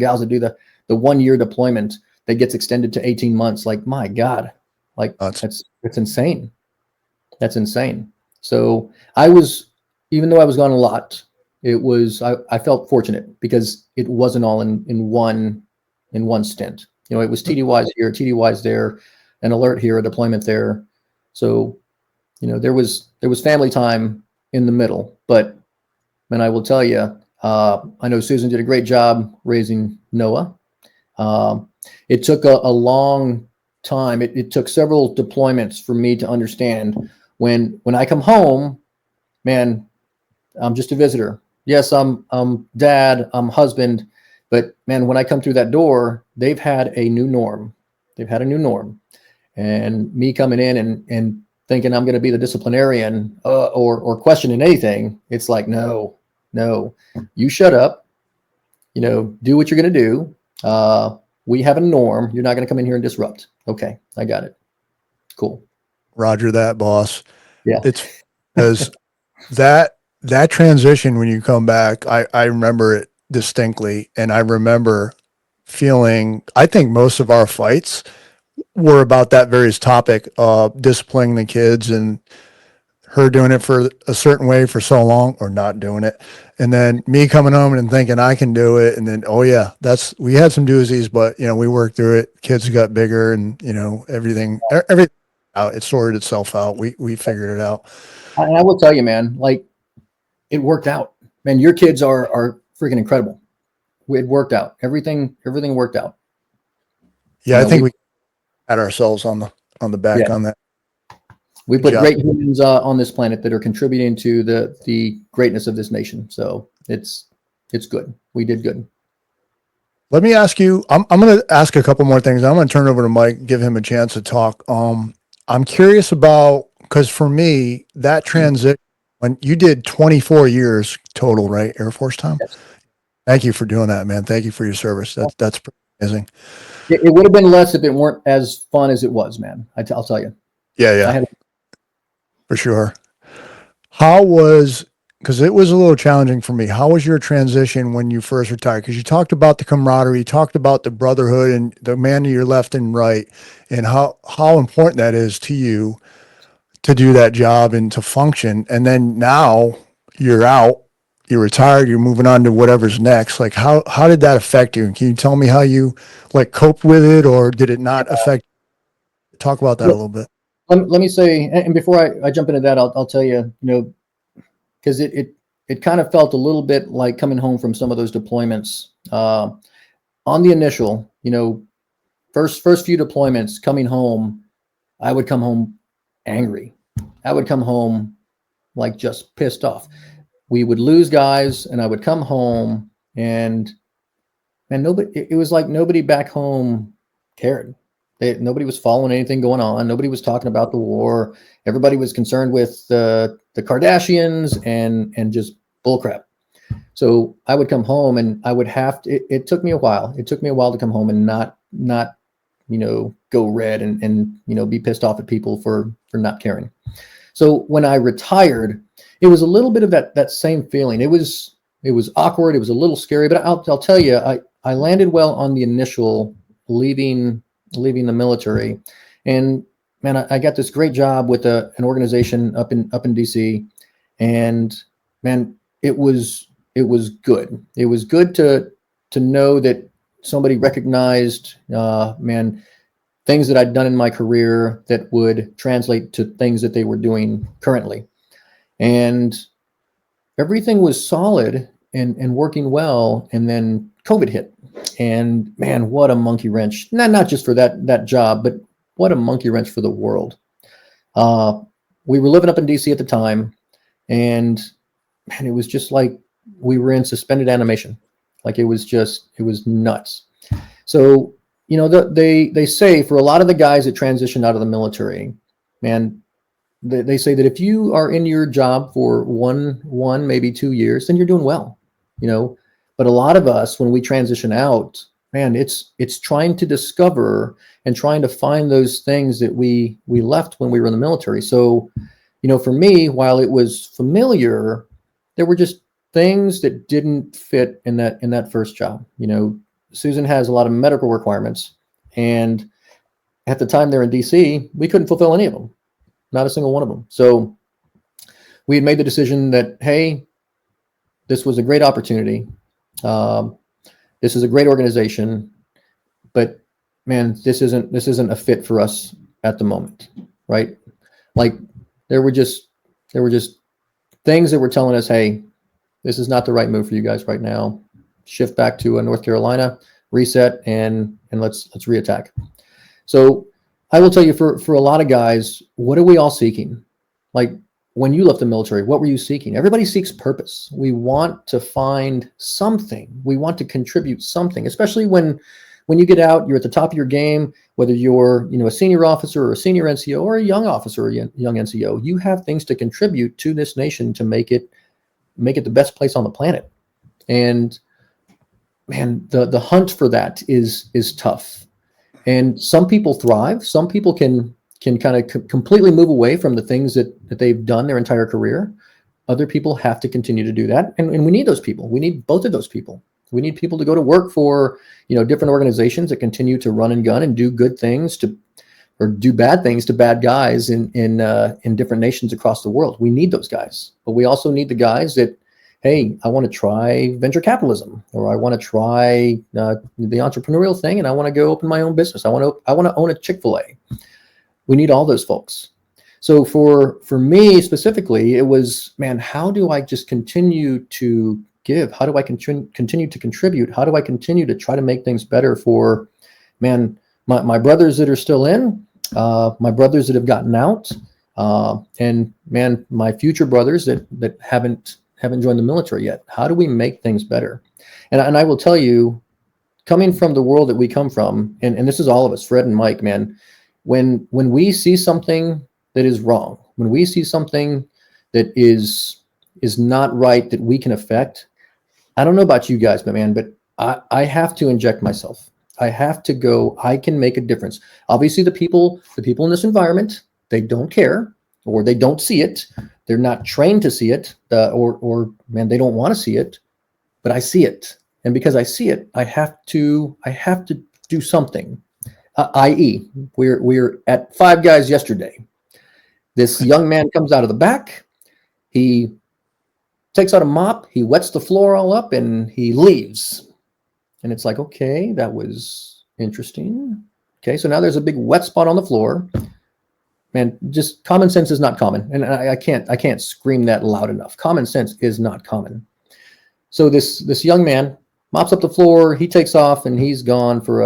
gals that do the 1 year deployment that gets extended to 18 months. Like, my God, like it's insane. That's insane. So even though I was gone a lot, I felt fortunate because it wasn't all in one stint. It was TDYs here, TDYs there, an alert here, a deployment there. So, there was family time in the middle. But, man, I will tell you, I know Susan did a great job raising Noah. It took a long time. It took several deployments for me to understand when I come home, man, I'm just a visitor. Yes, I'm dad, I'm husband, but, man, when I come through that door, they've had a new norm. And me coming in and thinking I'm going to be the disciplinarian or questioning anything, it's like, no, you shut up, do what you're going to do. We have a norm. You're not going to come in here and disrupt. Okay, I got it. Cool. Roger that, boss. Yeah. It's because that transition when you come back, I remember it distinctly. And I remember feeling, I think most of our fights were about that various topic of disciplining the kids and her doing it for a certain way for so long or not doing it. And then me coming home and thinking I can do it. And then, oh yeah, we had some doozies, but we worked through it. Kids got bigger and everything out. It sorted itself out. We figured it out. I will tell you, man, like, it worked out, man. Your kids are freaking incredible. It worked out. Everything worked out. Yeah. I think we had ourselves on the back on that. We put great humans on this planet that are contributing to the greatness of this nation. So it's good. We did good. Let me ask you, I'm going to ask a couple more things. I'm going to turn it over to Mike, give him a chance to talk. I'm curious about, because for me, that transition, when you did 24 years total, right? Air Force time. Yes. Thank you for doing that, man. Thank you for your service. That's pretty amazing. It would have been less if it weren't as fun as it was, man. I'll tell you. Yeah. For sure. Because it was a little challenging for me. How was your transition when you first retired? Because you talked about the camaraderie, you talked about the brotherhood and the man to your left and right, and how important that is to you to do that job and to function. And then now you're out, you're retired, you're moving on to whatever's next. Like how did that affect you? And can you tell me how you coped with it, or did it not affect? Talk about that a little bit. Let me say, and before I jump into that, I'll tell you, because it kind of felt a little bit like coming home from some of those deployments. On the initial, first few deployments, coming home, I would come home angry. I would come home like just pissed off. We would lose guys, and I would come home and and it was like nobody back home cared. Nobody was following anything going on. Nobody was talking about the war. Everybody was concerned with the Kardashians and just bullcrap. So I would come home and I would have to, it took me a while. It took me a while to come home and not, go red and be pissed off at people for not caring. So when I retired, it was a little bit of that same feeling. It was awkward. It was a little scary, but I'll tell you, I landed well on the initial leaving the military, and man, I got this great job with an organization up in DC, and man, it was good. It was good to know that somebody recognized, things that I'd done in my career that would translate to things that they were doing currently. And everything was solid and working well. And then COVID hit. And man, what a monkey wrench. Not just for that job, but what a monkey wrench for the world. We were living up in DC at the time. And man, it was just like we were in suspended animation. Like it was nuts. So, they say for a lot of the guys that transitioned out of the military, man, they say that if you are in your job for one, maybe 2 years, then you're doing well, But a lot of us, when we transition out, man, it's trying to discover and trying to find those things that we left when we were in the military. So, for me, while it was familiar, there were just things that didn't fit in that first job. Susan has a lot of medical requirements, and at the time they're in DC, we couldn't fulfill any of them, not a single one of them. So we had made the decision that, hey, this was a great opportunity. This is a great organization, but man, this isn't a fit for us at the moment, right? Like there were just things that were telling us, hey, this is not the right move for you guys right now. Shift back to North Carolina, reset, and let's reattack. So I will tell you, for a lot of guys, what are we all seeking? Like when you left the military, what were you seeking? Everybody seeks purpose. We want to find something. We want to contribute something, especially when you get out, you're at the top of your game, whether you're a senior officer or a senior NCO or a young officer or a young NCO, you have things to contribute to this nation to make it the best place on the planet. And man, the hunt for that is tough. And some people thrive. Some people can kind of completely move away from the things that they've done their entire career. Other people have to continue to do that. And we need those people. We need both of those people. We need people to go to work for, different organizations that continue to run and gun and do good things or do bad things to bad guys in different nations across the world. We need those guys. But we also need the guys that, hey, I want to try venture capitalism, or I want to try the entrepreneurial thing, and I want to go open my own business. I want to own a Chick-fil-A. We need all those folks. So for me specifically, it was, man, how do I just continue to give? How do I continue to contribute? How do I continue to try to make things better for, man, my brothers that are still in, my brothers that have gotten out, and man, my future brothers that haven't joined the military yet. How do we make things better? And I will tell you, coming from the world that we come from, and this is all of us, Fred and Mike, man, when we see something that is wrong, when we see something that is not right that we can affect, I don't know about you guys, but I have to inject myself. I have to go, I can make a difference. Obviously the people in this environment, they don't care, or they don't see it. They're not trained to see it, or man, they don't want to see it, but I see it. And because I see it, I have to do something. I.e., we're at Five Guys yesterday. This young man comes out of the back. He takes out a mop. He wets the floor all up, and he leaves. And it's like, okay, that was interesting. Okay, so now there's a big wet spot on the floor. Man, just common sense is not common, and I can't scream that loud enough. Common sense is not common. So this young man mops up the floor. He takes off, and he's gone for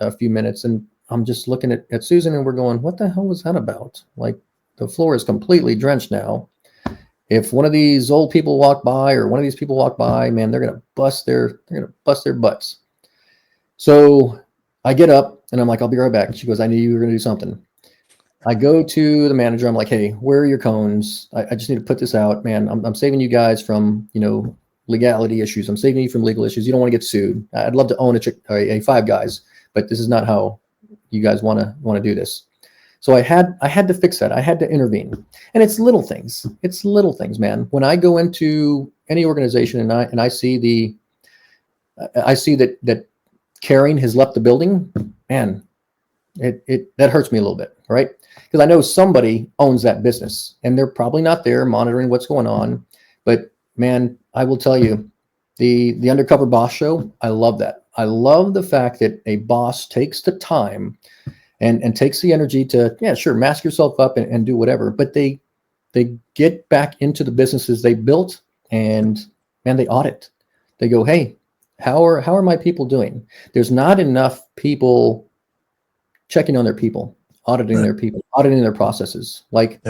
a few minutes. And I'm just looking at Susan, and we're going, what the hell was that about? Like, the floor is completely drenched now. If one of these old people walk by, or one of these people walk by, man, they're gonna bust their butts. So I get up and I'm like, I'll be right back. She goes, I knew you were going to do something. I go to the manager. I'm like, hey, where are your cones? I just need to put this out, man. I'm saving you guys from, legality issues. I'm saving you from legal issues. You don't want to get sued. I'd love to own a Five Guys, but this is not how you guys want to do this. So I had to fix that. I had to intervene, and it's little things. It's little things, man. When I go into any organization and I see that Caring has left the building, man, that hurts me a little bit, right? Because I know somebody owns that business, and they're probably not there monitoring what's going on. But man, I will tell you, the undercover boss show, I love that. I love the fact that a boss takes the time and takes the energy to, yeah, sure, mask yourself up and do whatever. But they get back into the businesses they built, and man, they audit. They go, hey, how are my people doing? There's not enough people checking on their people, auditing their people, auditing their processes. Like,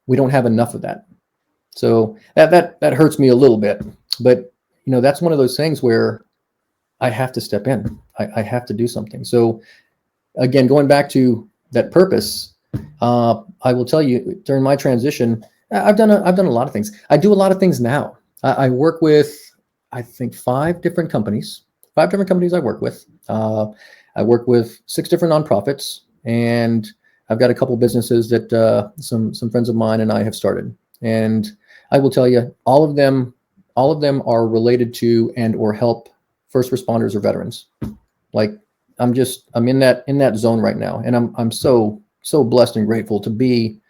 we don't have enough of that. So that hurts me a little bit, but that's one of those things where I have to step in. I have to do something. So again, going back to that purpose, I will tell you, during my transition, I've done a lot of things. I do a lot of things now. I work with, I think, 5 different companies. 5 different companies I work with. I work with 6 different nonprofits, and I've got a couple businesses that some friends of mine and I have started. And I will tell you, all of them are related to and or help first responders or veterans. Like, I'm in that zone right now, and I'm so blessed and grateful to be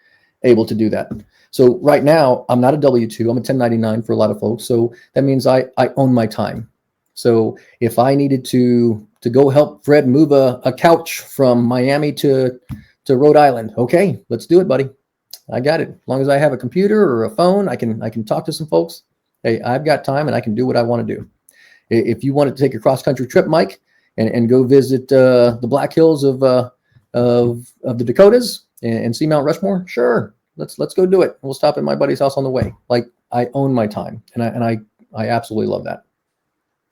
able to do that. So right now, I'm not a W-2. I'm a 1099 for a lot of folks. So that means I own my time. So if I needed to go help Fred move a couch from Miami to Rhode Island, okay, let's do it, buddy. I got it. As long as I have a computer or a phone, I can talk to some folks. Hey, I've got time and I can do what I want to do. If you want to take a cross-country trip, Mike, and go visit the Black Hills of the Dakotas and see Mount Rushmore, sure, let's go do it. We'll stop at my buddy's house on the way. Like, I own my time, and I absolutely love that.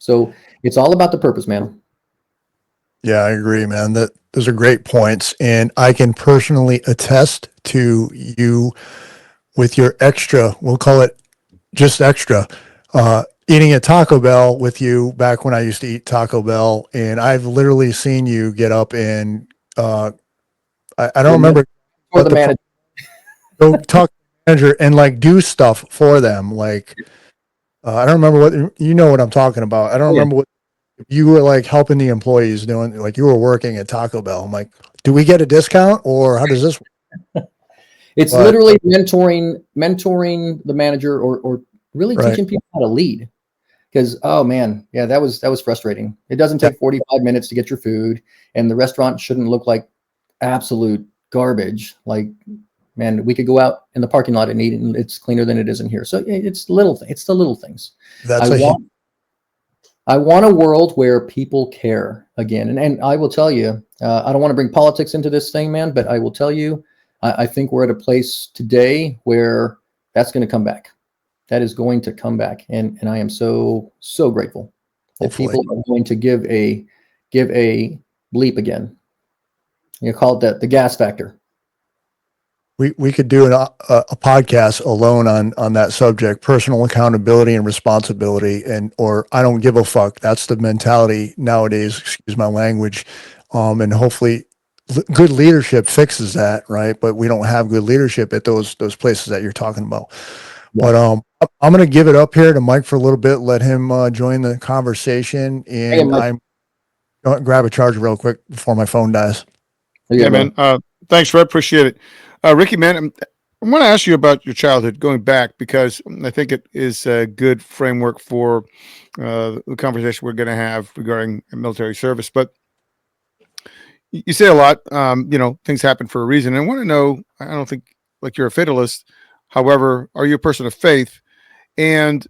So it's all about the purpose, man. Yeah, I agree, man. Those are great points. And I can personally attest to you with your extra, we'll call it just extra, eating at Taco Bell with you back when I used to eat Taco Bell. And I've literally seen you get up and I don't remember Or the manager. go talk to the manager and like do stuff for them. Like, I don't remember what, you know what I'm talking about. I don't remember what you were like helping the employees doing, like you were working at Taco Bell. I'm like, do we get a discount or how does this work? It's literally mentoring the manager or really teaching people how to lead. Because, oh man, yeah, that was frustrating. It doesn't take 45 minutes to get your food, and the restaurant shouldn't look like absolute garbage. Like, man, we could go out in the parking lot and eat, and it's cleaner than it is in here. So it's the little things. I want a world where people care again. And I will tell you, I don't want to bring politics into this thing, man, but I will tell you, I think we're at a place today where that's going to come back. That is going to come back. And I am so grateful that people are going to give a bleep again. You call it the gas factor. We could do a podcast alone on that subject, personal accountability and responsibility, or I don't give a fuck. That's the mentality nowadays, excuse my language. And hopefully good leadership fixes that, right? But we don't have good leadership at those places that you're talking about. Yeah. But I'm going to give it up here to Mike for a little bit, let him join the conversation, and I'm going to grab a charger real quick before my phone dies. Yeah, man. Thanks, Fred. Appreciate it. Ricky, man, I want to ask you about your childhood going back, because I think it is a good framework for the conversation we're going to have regarding military service. But you say a lot, things happen for a reason. And I want to know, I don't think like you're a fatalist. However, are you a person of faith? And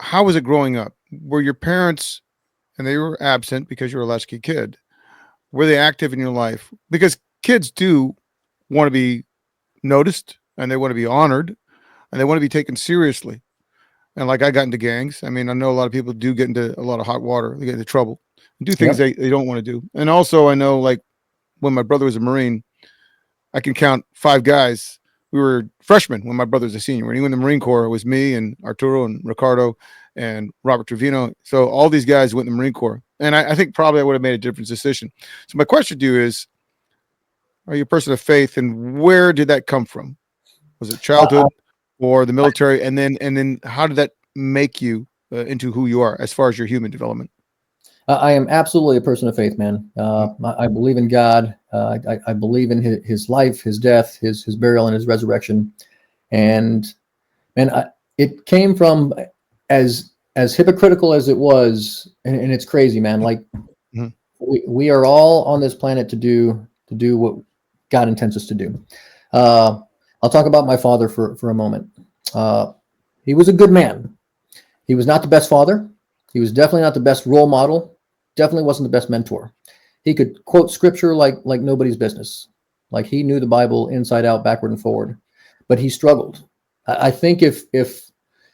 how was it growing up? Were your parents, and they were absent because you were a latchkey kid, were they active in your life? Because kids do want to be noticed, and they want to be honored, and they want to be taken seriously. And like I got into gangs. I mean, I know a lot of people do get into a lot of hot water. They get into trouble, do things they don't want to do. And also I know, like, when my brother was a Marine, I can count 5 guys. We were freshmen when my brother was a senior. When he went in the Marine Corps, it was me and Arturo and Ricardo and Robert Trevino. So all these guys went in the Marine Corps. And I think probably I would have made a different decision. So my question to you is, are you a person of faith, and where did that come from? Was it childhood or the military? And then how did that make you into who you are as far as your human development? I am absolutely a person of faith, man. I believe in God. I believe in his life, his death, his burial, and his resurrection. And man, it came from, as hypocritical as it was, and it's crazy, man. Like, we are all on this planet to do what God intends us to do. I'll talk about my father for a moment. He was a good man. He was not the best father. He was definitely not the best role model. Definitely wasn't the best mentor. He could quote scripture like nobody's business. Like, he knew the Bible inside out, backward and forward, but he struggled. I think if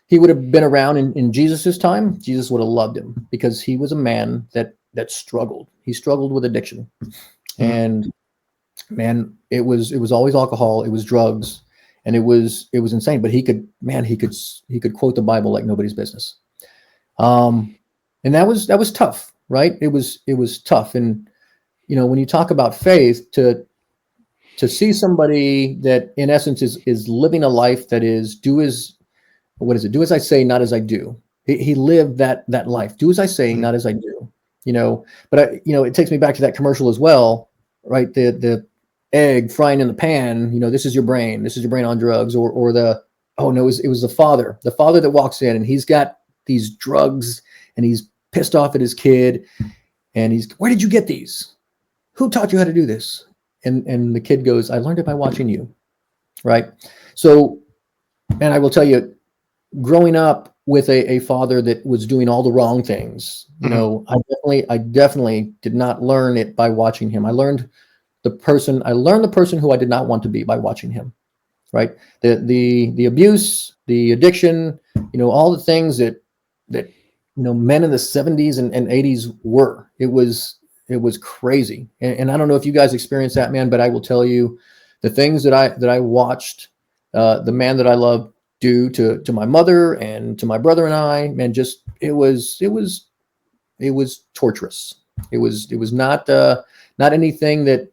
he would have been around in Jesus's time, Jesus would have loved him, because he was a man that struggled. He struggled with addiction, and man, it was always alcohol, it was drugs, and it was insane. But he could quote the Bible like nobody's business. And that was tough, right? It was tough. And when you talk about faith, to see somebody that in essence is living a life that is do as I say, not as I do. He lived that life. Do as I say, not as I do. But it takes me back to that commercial as well, right? The egg frying in the pan. This is your brain. This is your brain on drugs. Or it was the father that walks in, and he's got these drugs, and he's pissed off at his kid, and where did you get these? Who taught you how to do this? And the kid goes, I learned it by watching you. Right. So, and I will tell you, growing up with a father that was doing all the wrong things, I definitely did not learn it by watching him. I learned the person who I did not want to be by watching him. Right. The abuse, the addiction, all the things that men in the 70s and 80s were. It was crazy. And I don't know if you guys experienced that, man, but I will tell you, the things that I watched the man that I love do to my mother and to my brother and I, man, just it was torturous. It was not anything that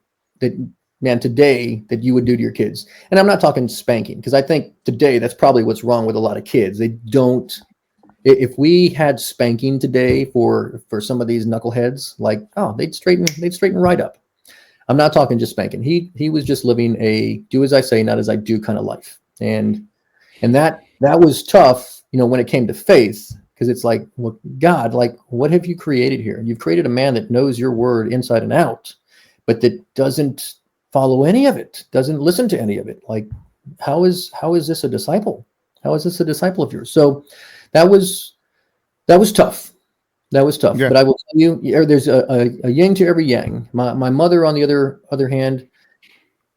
man today that you would do to your kids. And I'm not talking spanking, because I think today that's probably what's wrong with a lot of kids. They don't. If we had spanking today for some of these knuckleheads, like, they'd straighten right up. I'm not talking just spanking. He was just living a do as I say, not as I do kind of life. And that was tough, when it came to faith, because it's like, well, God, like, what have you created here? You've created a man that knows your word inside and out, but that doesn't follow any of it, doesn't listen to any of it. Like, how is this a disciple? How is this a disciple of yours? So that was tough. That was tough. Yeah. But I will tell you, there's a yin to every yang. My mother, on the other hand,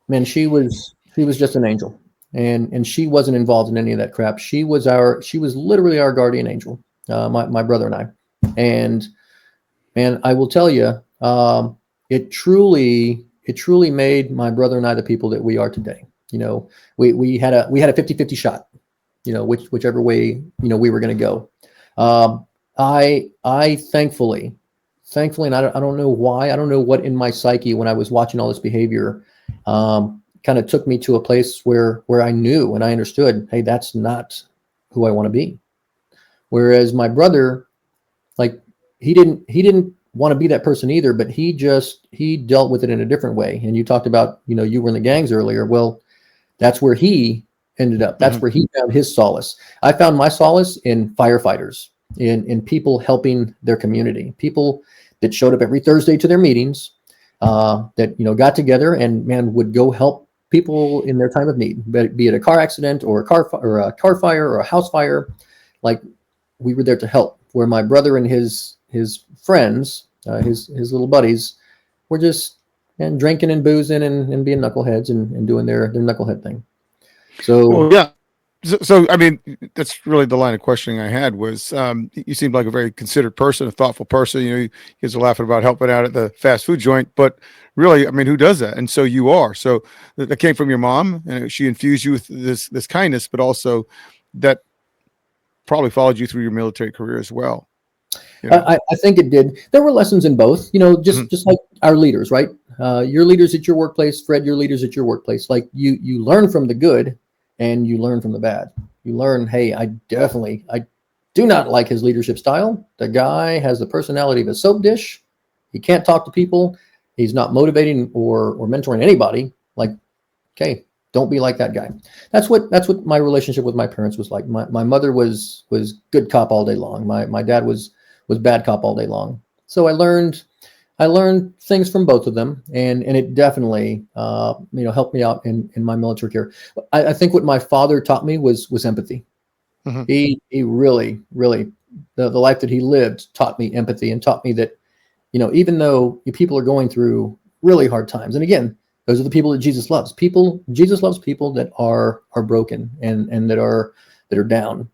man, she was just an angel, and she wasn't involved in any of that crap. She was literally our guardian angel, my brother and I. And man, I will tell you, it truly made my brother and I the people that we are today. We had a 50-50 shot, whichever way, we were going to go. I thankfully, and I don't know why, I don't know what in my psyche when I was watching all this behavior, kind of took me to a place where I knew and I understood, hey, that's not who I want to be. Whereas my brother, like, he didn't want to be that person either, but he dealt with it in a different way. And you talked about, you were in the gangs earlier. Well, that's where he ended up. That's where he found his solace. I found my solace in firefighters, in people helping their community, people that showed up every Thursday to their meetings, that, got together and, man, would go help people in their time of need, be it a car accident or a car fire or a house fire. Like, we were there to help, where my brother and his friends, his little buddies, were just drinking and boozing and being knuckleheads and doing their knucklehead thing. So, yeah, So, I mean, that's really the line of questioning I had was, you seemed like a very considerate person, a thoughtful person. You know, you guys are laughing about helping out at the fast food joint, but really, I mean, who does that? And so you are. So that came from your mom, and she infused you with this kindness, but also that probably followed you through your military career as well. You know? I think it did. There were lessons in both, you know, just like our leaders, right? Your leaders at your workplace, Fred, your leaders at your workplace. Like you learn from the good and you learn from the bad. You learn, hey, I do not like his leadership style. The guy has the personality of a soap dish. He can't talk to people. He's not motivating or mentoring anybody. Like, okay, don't be like that guy. That's what my relationship with my parents was like. My mother was good cop all day long. My dad was bad cop all day long. So I learned things from both of them, and it definitely helped me out in my military career. I think what my father taught me was empathy. Mm-hmm. He really the life that he lived taught me empathy and taught me that, you know, even though people are going through really hard times, and again, those are the people that Jesus loves. Jesus loves people that are broken and that are down.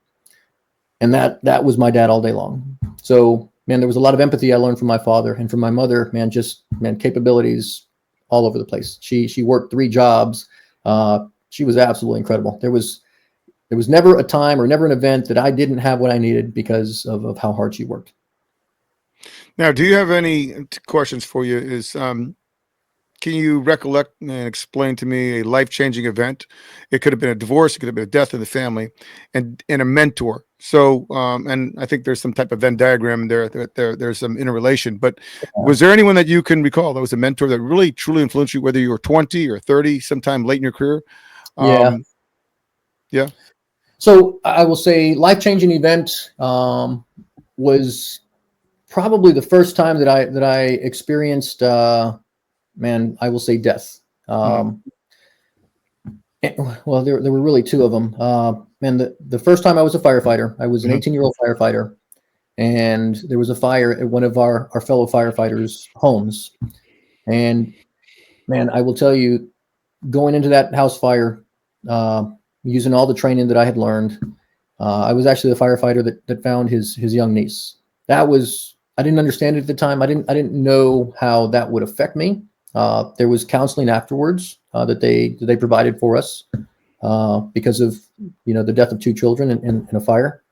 And that was my dad all day long. So, man, there was a lot of empathy I learned from my father, and from my mother, man, capabilities all over the place. She worked 3 jobs. She was absolutely incredible. There was never a time or never an event that I didn't have what I needed because of how hard she worked. Now, do you have any questions for you? Can you recollect and explain to me a life-changing event? It could have been a divorce, it could have been a death in the family, and a mentor. So, and I think there's some type of Venn diagram there. There's some interrelation. But was there anyone that you can recall that was a mentor that really truly influenced you, whether you were 20 or 30, sometime late in your career? Yeah. So I will say life-changing event was probably the first time that I experienced, man, I will say death. Well, there were really 2 of them. Man, the first time I was a firefighter, I was an 18-year-old firefighter, and there was a fire at one of our fellow firefighters' homes. And man, I will tell you, going into that house fire, using all the training that I had learned, I was actually the firefighter that found his young niece. I didn't understand it at the time. I didn't know how that would affect me. There was counseling afterwards that they provided for us because of, you know, the death of 2 children in a fire.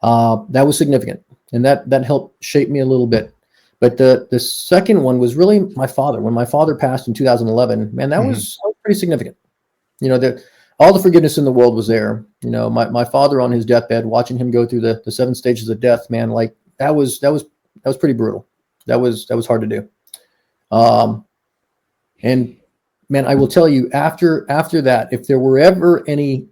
That was significant, and that helped shape me a little bit. But the second one was really my father. When my father passed in 2011, man, that was pretty significant. You know, all the forgiveness in the world was there. You know, my father on his deathbed, watching him go through the 7 stages of death, man, like that was pretty brutal. That was hard to do. And man, I will tell you, after that, if there were ever any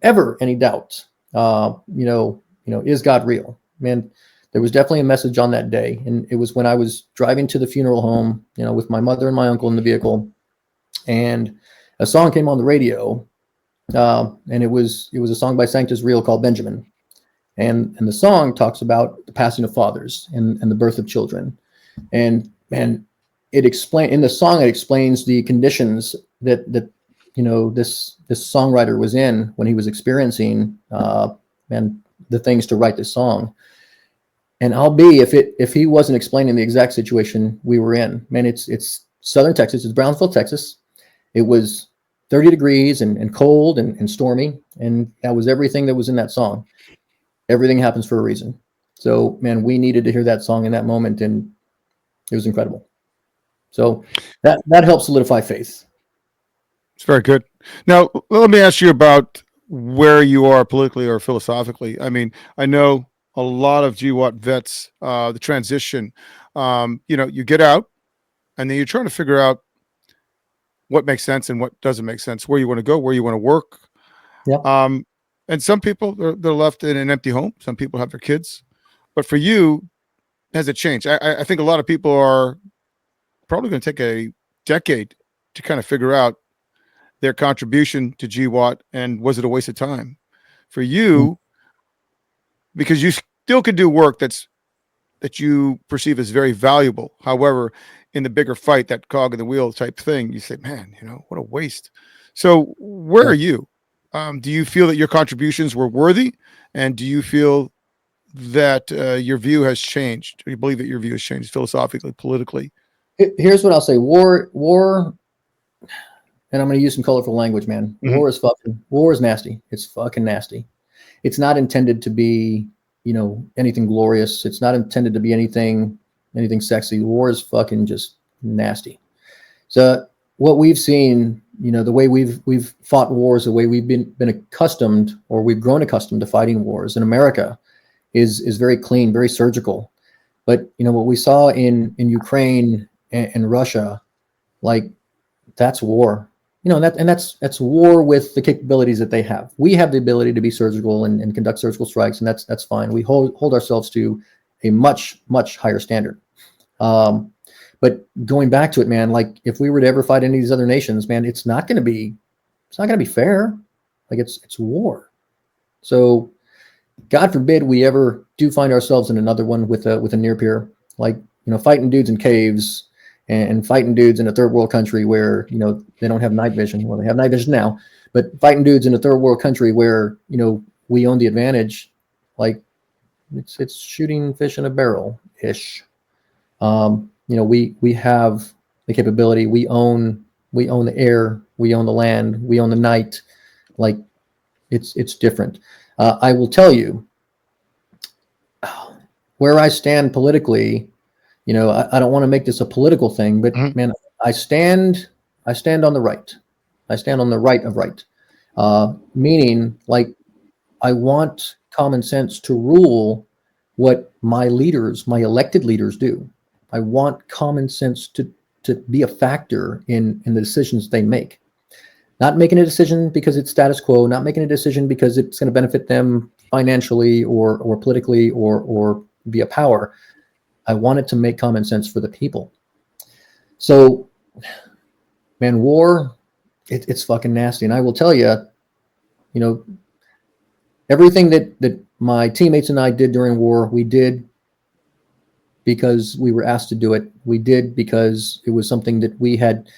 doubt, is God real? Man, there was definitely a message on that day. And it was when I was driving to the funeral home, you know, with my mother and my uncle in the vehicle, and a song came on the radio, and it was a song by Sanctus Real called Benjamin. And the song talks about the passing of fathers and the birth of children. And in the song, it explains the conditions that you know, this songwriter was in when he was experiencing the things to write this song. And if he wasn't explaining the exact situation we were in, man, it's Southern Texas, it's Brownsville, Texas. It was 30 degrees and cold and stormy, and that was everything that was in that song. Everything happens for a reason. So, man, we needed to hear that song in that moment, and it was incredible. So that helps solidify faith. It's very good. Now, let me ask you about where you are politically or philosophically. I mean, I know a lot of GWAT vets, the transition, you know, you get out and then you're trying to figure out what makes sense and what doesn't make sense, where you want to go, where you want to work. Yeah. And some people, they're left in an empty home. Some people have their kids. But for you, has it changed? I think a lot of people are probably going to take a decade to kind of figure out their contribution to GWAT, and was it a waste of time for you? Because you still could do work that you perceive as very valuable. However, in the bigger fight, that cog in the wheel type thing, you say, man, you know, what a waste. So where are you? Do you feel that your contributions were worthy? And do you feel that your view has changed? Do you believe that your view has changed philosophically, politically? Here's what I'll say. War, and I'm going to use some colorful language, man. War is nasty. It's fucking nasty. It's not intended to be, anything glorious. It's not intended to be anything sexy. War is fucking just nasty. So what we've seen, the way we've fought wars, the way we've been accustomed, or we've grown accustomed to fighting wars in America is very clean, very surgical. But what we saw in Ukraine and Russia, like, that's war. That's war with the capabilities that they have. We have the ability to be surgical and conduct surgical strikes, and that's fine. We hold ourselves to a much, much higher standard. But going back to it, man, like, if we were to ever fight any of these other nations, man, it's not going to be fair. Like, it's war. So God forbid we ever do find ourselves in another one with a near peer, like, fighting dudes in caves and fighting dudes in a third world country where, they don't have night vision. Well, they have night vision now, but fighting dudes in a third world country where, we own the advantage, like, it's shooting fish in a barrel ish. We have the capability. We own the air, we own the land, we own the night. Like, it's different. I will tell you where I stand politically. I don't want to make this a political thing, but man, I stand on the right. I stand on the right of right. Meaning, like, I want common sense to rule what my elected leaders do. I want common sense to be a factor in the decisions they make. Not making a decision because it's status quo, not making a decision because it's going to benefit them financially or politically or via power. I want it to make common sense for the people. So, man, war, it's fucking nasty. And I will tell you, everything that my teammates and I did during war, we did because we were asked to do it. We did because it was something that we had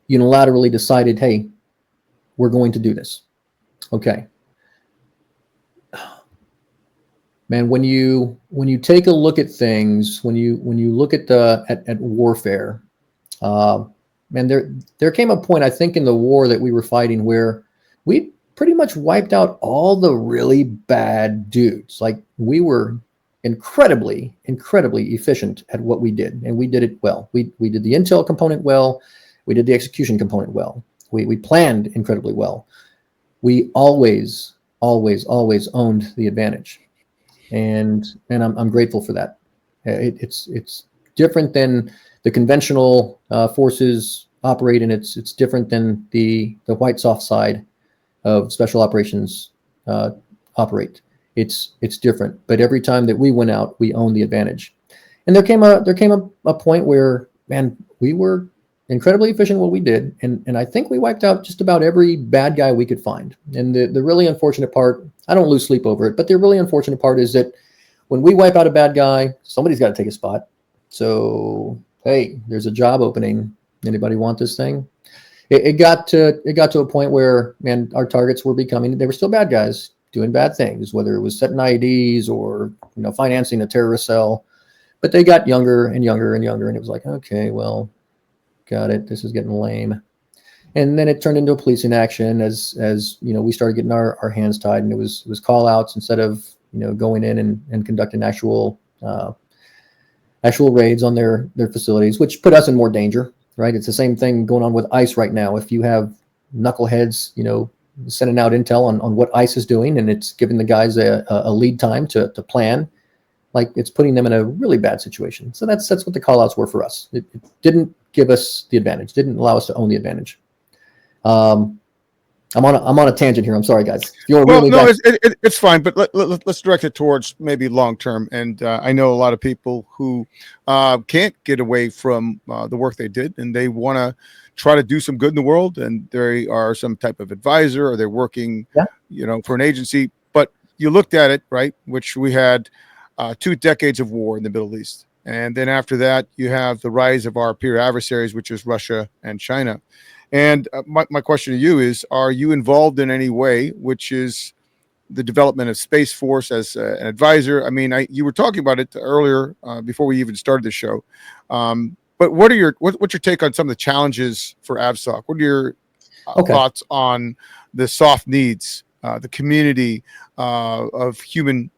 unilaterally decided, hey, we're going to do this. Okay. Man, when you take a look at things, when you look at at warfare, man, there came a point, I think, in the war that we were fighting where we pretty much wiped out all the really bad dudes. Like, we were incredibly efficient at what we did, and we did it well. We did the intel component well. We did the execution component well. We planned incredibly well. We always owned the advantage. And I'm grateful for that. It's different than the conventional forces operate, and it's different than the white soft side of special operations operate. It's different. But every time that we went out, we owned the advantage. And there came a point where, man, we were incredibly efficient in what we did, and I think we wiped out just about every bad guy we could find. And the really unfortunate part, I don't lose sleep over it, but the really unfortunate part is that when we wipe out a bad guy, somebody's got to take a spot. So, hey, there's a job opening. Anybody want this thing? It got to a point where, man, our targets were they were still bad guys doing bad things, whether it was setting IEDs or financing a terrorist cell. But they got younger and younger and younger, and it was like, okay, well, got it. This is getting lame. And then it turned into a policing action as we started getting our hands tied, and it was call outs instead of going in and conducting actual raids on their facilities, which put us in more danger, right? It's the same thing going on with ICE right now. If you have knuckleheads, sending out intel on what ICE is doing, and it's giving the guys a lead time to plan, like, it's putting them in a really bad situation. So that's what the call outs were for us. It didn't give us the advantage, didn't allow us to own the advantage. I'm on a tangent here. I'm sorry, guys. It's fine, but let's direct it towards maybe long term. And I know a lot of people who can't get away from the work they did, and they want to try to do some good in the world, and they are some type of advisor, or they're working, for an agency. But you looked at it, right, which we had 2 decades of war in the Middle East. And then after that, you have the rise of our peer adversaries, which is Russia and China. And my question to you is, are you involved in any way, which is the development of Space Force as an advisor? I mean, you were talking about it earlier before we even started the show. But what's your take on some of the challenges for AFSOC? What are your thoughts on the soft needs, the community of human,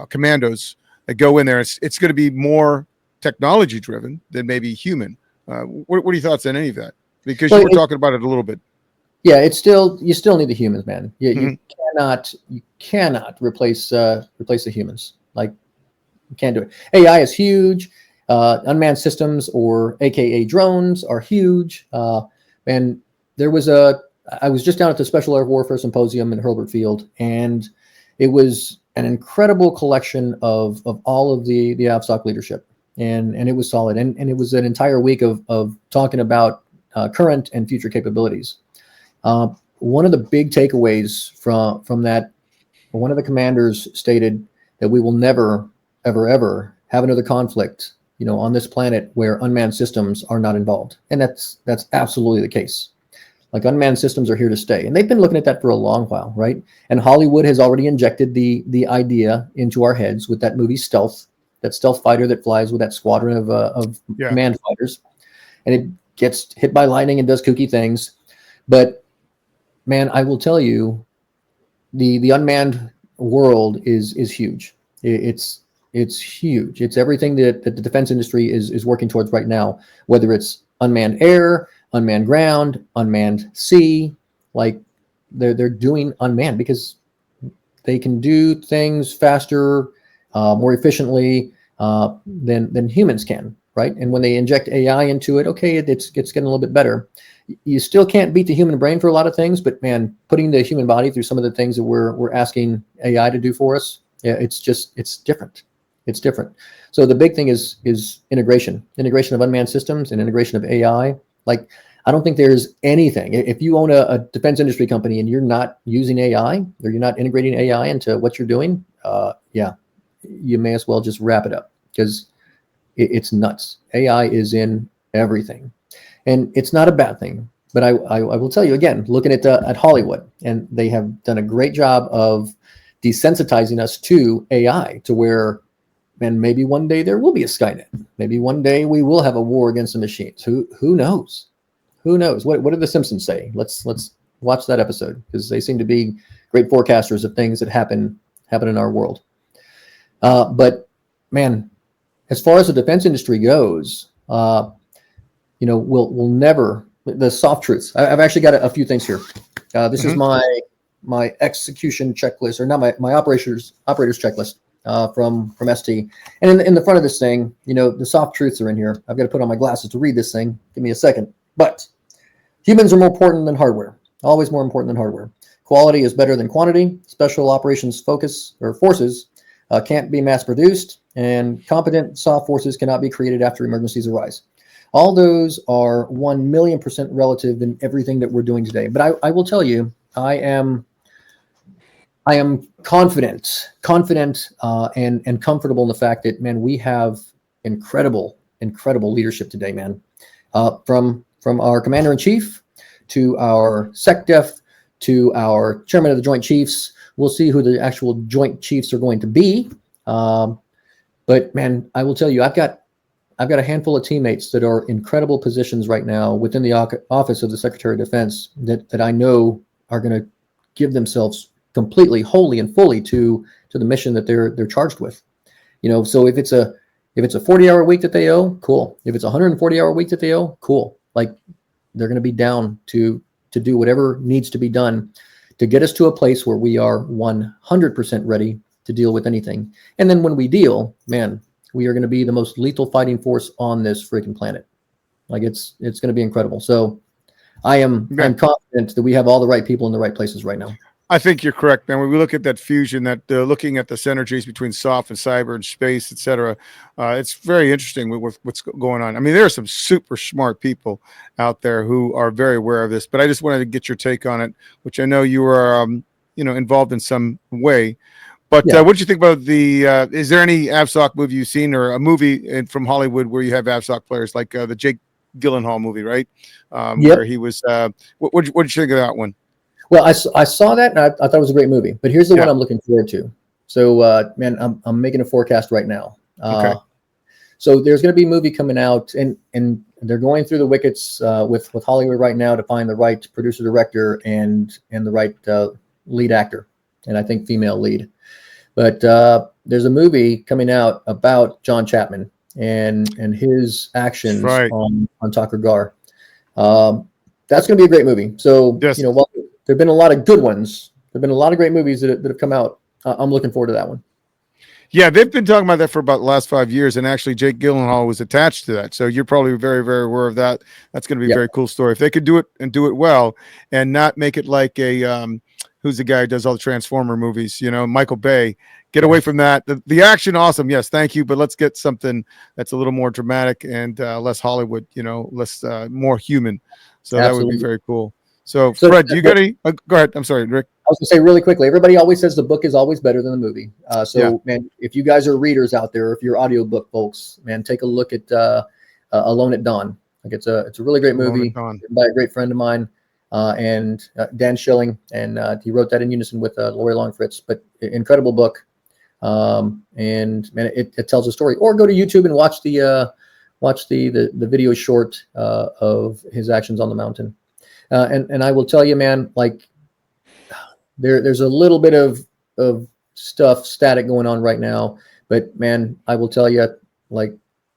commandos that go in there? It's going to be more technology driven than maybe human. What are your thoughts on any of that? Because you were talking about it a little bit. Yeah, you still need the humans, man. You cannot replace the humans. Like, you can't do it. AI is huge. Unmanned systems, or a.k.a. drones, are huge. And I was just down at the Special Air Warfare Symposium in Hurlburt Field, and it was an incredible collection of all of the AFSOC leadership, and it was solid. And it was an entire week of talking about current and future capabilities. One of the big takeaways from that, one of the commanders stated that we will never, ever, ever have another conflict, on this planet where unmanned systems are not involved. And that's absolutely the case. Like, unmanned systems are here to stay. And they've been looking at that for a long while, right? And Hollywood has already injected the idea into our heads with that movie Stealth, that stealth fighter that flies with that squadron of command fighters. And it gets hit by lightning and does kooky things. But, man, I will tell you, the unmanned world is huge. It's huge. It's everything that the defense industry is working towards right now, whether it's unmanned air, unmanned ground, unmanned sea. Like, they're doing unmanned because they can do things faster, more efficiently than humans can, right? And when they inject AI into it, okay, it's getting a little bit better. You still can't beat the human brain for a lot of things, but man, putting the human body through some of the things that we're asking AI to do for us, it's different. It's different. So the big thing is integration of unmanned systems and integration of AI. Like, I don't think there's anything. If you own a defense industry company and you're not using AI, or you're not integrating AI into what you're doing, you may as well just wrap it up, because it's nuts. AI is in everything, and it's not a bad thing. But I will tell you again, looking at Hollywood, and they have done a great job of desensitizing us to AI, to where, man, maybe one day there will be a Skynet. Maybe one day we will have a war against the machines. Who knows? Who knows? What did the Simpsons say? Let's watch that episode, because they seem to be great forecasters of things that happen in our world. But man, as far as the defense industry goes, we'll never, the soft truths. I've actually got a few things here. This is my execution checklist, or not my operators checklist from ST. And in the front of this thing, the soft truths are in here. I've got to put on my glasses to read this thing. Give me a second. But humans are more important than hardware. Always more important than hardware. Quality is better than quantity. Special operations forces can't be mass produced, and competent soft forces cannot be created after emergencies arise. All those are 1,000,000% relative in everything that we're doing today. But I will tell you, I am confident and comfortable in the fact that, man, we have incredible leadership today, man. From our commander-in-chief to our SecDef to our chairman of the Joint Chiefs. We'll see who the actual Joint Chiefs are going to be. But man, I will tell you, I've got a handful of teammates that are incredible positions right now within the office of the Secretary of Defense that I know are going to give themselves completely, wholly, and fully to the mission that they're charged with. So if it's a 40-hour week that they owe, cool. If it's a 140-hour week that they owe, cool. Like, they're going to be down to do whatever needs to be done to get us to a place where we are 100% ready to deal with anything. And then when we deal, man, we are going to be the most lethal fighting force on this freaking planet. Like, it's going to be incredible. So I'm confident that we have all the right people in the right places right now. I think you're correct, man. When we look at that fusion, that looking at the synergies between soft and cyber and space, et cetera, it's very interesting with what's going on. I mean, there are some super smart people out there who are very aware of this, but I just wanted to get your take on it, which I know you are, involved in some way. But what did you think about is there any AFSOC movie you've seen, or a movie from Hollywood where you have AFSOC players, like the Jake Gyllenhaal movie, right? Yep. Where he was. What did you think of that one? Well, I saw that and I thought it was a great movie. But here's the one I'm looking forward to. So, man, I'm making a forecast right now. Okay. So there's going to be a movie coming out, and they're going through the wickets with Hollywood right now to find the right producer, director, and the right lead actor, and I think female lead. But there's a movie coming out about John Chapman and his actions on Tucker Gar. That's going to be a great movie. So while there've been a lot of good ones, there've been a lot of great movies that have come out. I'm looking forward to that one. Yeah, they've been talking about that for about the last 5 years, and actually Jake Gyllenhaal was attached to that. So you're probably very, very aware of that. That's going to be a very cool story. If they could do it and do it well and not make it like a who's the guy who does all the Transformer movies, Michael Bay. Get away from that. The action, awesome. Yes, thank you. But let's get something that's a little more dramatic and less Hollywood, less more human. So that would be very cool. So Fred, do you got any? Go ahead. I'm sorry, Rick. I was going to say really quickly, everybody always says the book is always better than the movie. Man, if you guys are readers out there, if you're audiobook folks, man, take a look at Alone at Dawn. Like it's a really great movie by a great friend of mine, and Dan Schilling, and he wrote that in unison with Lori Longfritz. But incredible book, and man, it tells a story. Or go to YouTube and watch the video short of his actions on the mountain. And I will tell you, man, like there's a little bit of stuff static going on right now, but man, I will tell you, like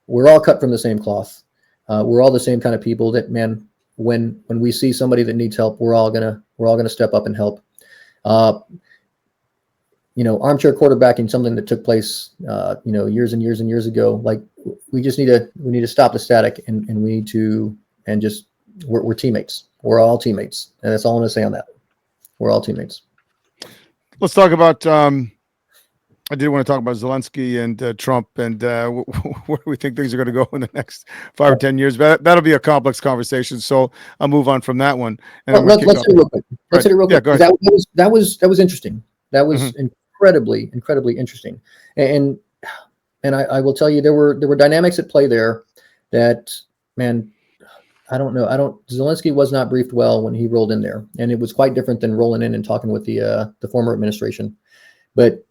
we're all cut from the same cloth. We're all the same kind of people that, man, when we see somebody that needs help, we're all gonna step up and help. Armchair quarterbacking, something that took place, years and years and years ago. Like we need to stop the static, and we need to, and just we're teammates. We're all teammates, and that's all I'm gonna say on that. We're all teammates. Let's talk about. I did want to talk about Zelensky and Trump and where we think things are going to go in the next 5 or 10 years. But that'll be a complex conversation. So I'll move on from that one. And let's hit it real quick. Let's hit it real quick. Go ahead. That was interesting. That was incredibly interesting. And I will tell you, there were dynamics at play there that, man, I don't know. Zelensky was not briefed well when he rolled in there, and it was quite different than rolling in and talking with the former administration. But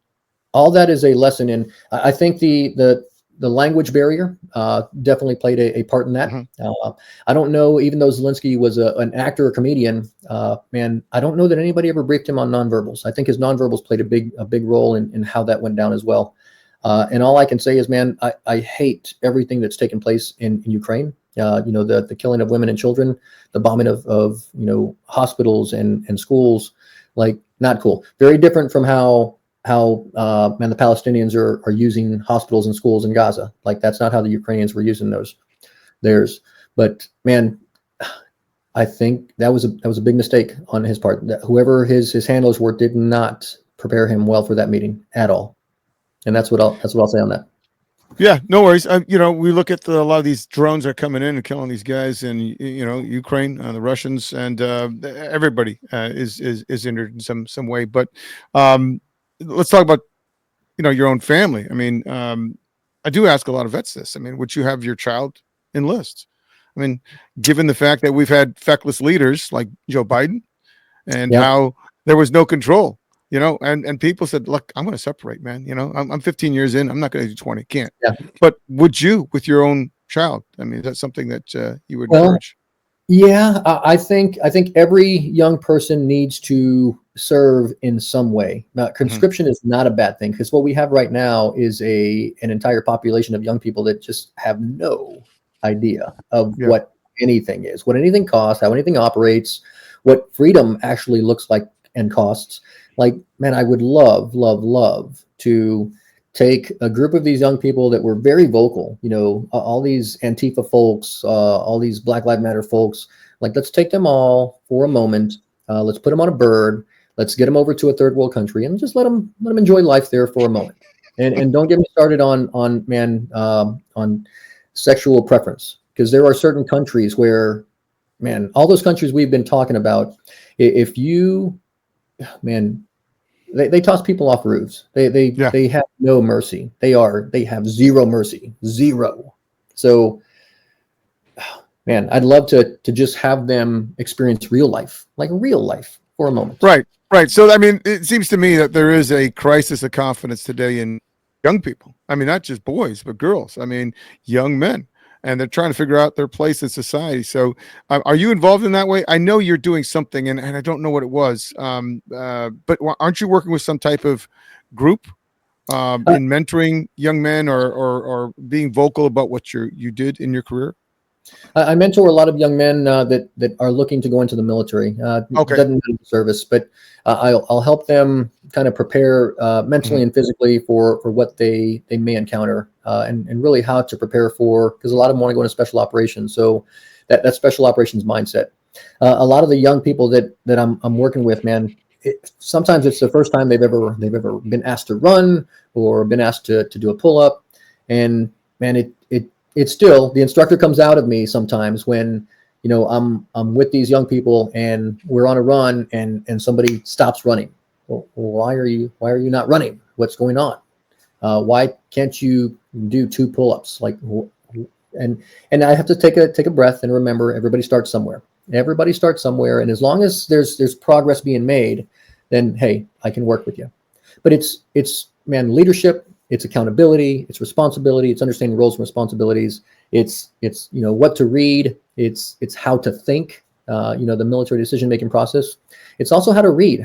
all that is a lesson in. I think the language barrier definitely played a part in that. I don't know, even though Zelensky was an actor or comedian, man, I don't know that anybody ever briefed him on nonverbals. I think his nonverbals played a big role in how that went down as well. And all I can say is, man, I hate everything that's taken place in Ukraine. The killing of women and children, the bombing of hospitals and schools, like not cool. Very different from how the Palestinians are using hospitals and schools in Gaza. Like that's not how the Ukrainians were using theirs. But man, I think that was a big mistake on his part. That whoever his handlers were did not prepare him well for that meeting at all. And that's what I'll say on that. Yeah, no worries. We look at a lot of these drones are coming in and killing these guys in, Ukraine, the Russians, and everybody is injured in some way. But let's talk about, your own family. I mean, I do ask a lot of vets this. I mean, would you have your child enlist? I mean, given the fact that we've had feckless leaders like Joe Biden and how there was no control. And people said, look, I'm going to separate, man. I'm 15 years in. I'm not going to do 20. Can't. Yeah. But would you with your own child? I mean, is that something that you would encourage? Yeah, I think every young person needs to serve in some way. Now, conscription is not a bad thing, because what we have right now is an entire population of young people that just have no idea of what anything is, what anything costs, how anything operates, what freedom actually looks like and costs. Like, man, I would love to take a group of these young people that were very vocal, all these Antifa folks, all these Black Lives Matter folks, like, let's take them all for a moment. Let's put them on a bird. Let's get them over to a third world country and just let them enjoy life there for a moment. And don't get me started on sexual preference, because there are certain countries where, man, all those countries we've been talking about, if you, man, they toss people off roofs. They have no mercy. They have zero mercy. Zero. So man, I'd love to just have them experience real life, like real life for a moment. Right. Right. So, I mean, it seems to me that there is a crisis of confidence today in young people. I mean, not just boys, but girls. I mean, young men, and they're trying to figure out their place in society. So, are you involved in that way? I know you're doing something, and I don't know what it was. But aren't you working with some type of group in mentoring young men, or being vocal about what you did in your career? I mentor a lot of young men that are looking to go into the military. Okay. Doesn't mean service, but I'll help them kind of prepare mentally and physically for what they may encounter, and really how to prepare for, because a lot of them want to go into special operations. So that special operations mindset. A lot of the young people that I'm working with, man, sometimes it's the first time they've ever been asked to run or been asked to do a pull up, and man, it's still, the instructor comes out of me sometimes when, you know, I'm with these young people and we're on a run and somebody stops running. Well, why are you not running? What's going on? Why can't you do 2 pull-ups? Like, and I have to take a breath and remember, everybody starts somewhere. Everybody starts somewhere, and as long as there's progress being made, then hey, I can work with you. But it's man, leadership. It's accountability, it's responsibility, it's understanding roles and responsibilities. It's you know, what to read. It's how to think. You know, the military decision-making process. It's also how to read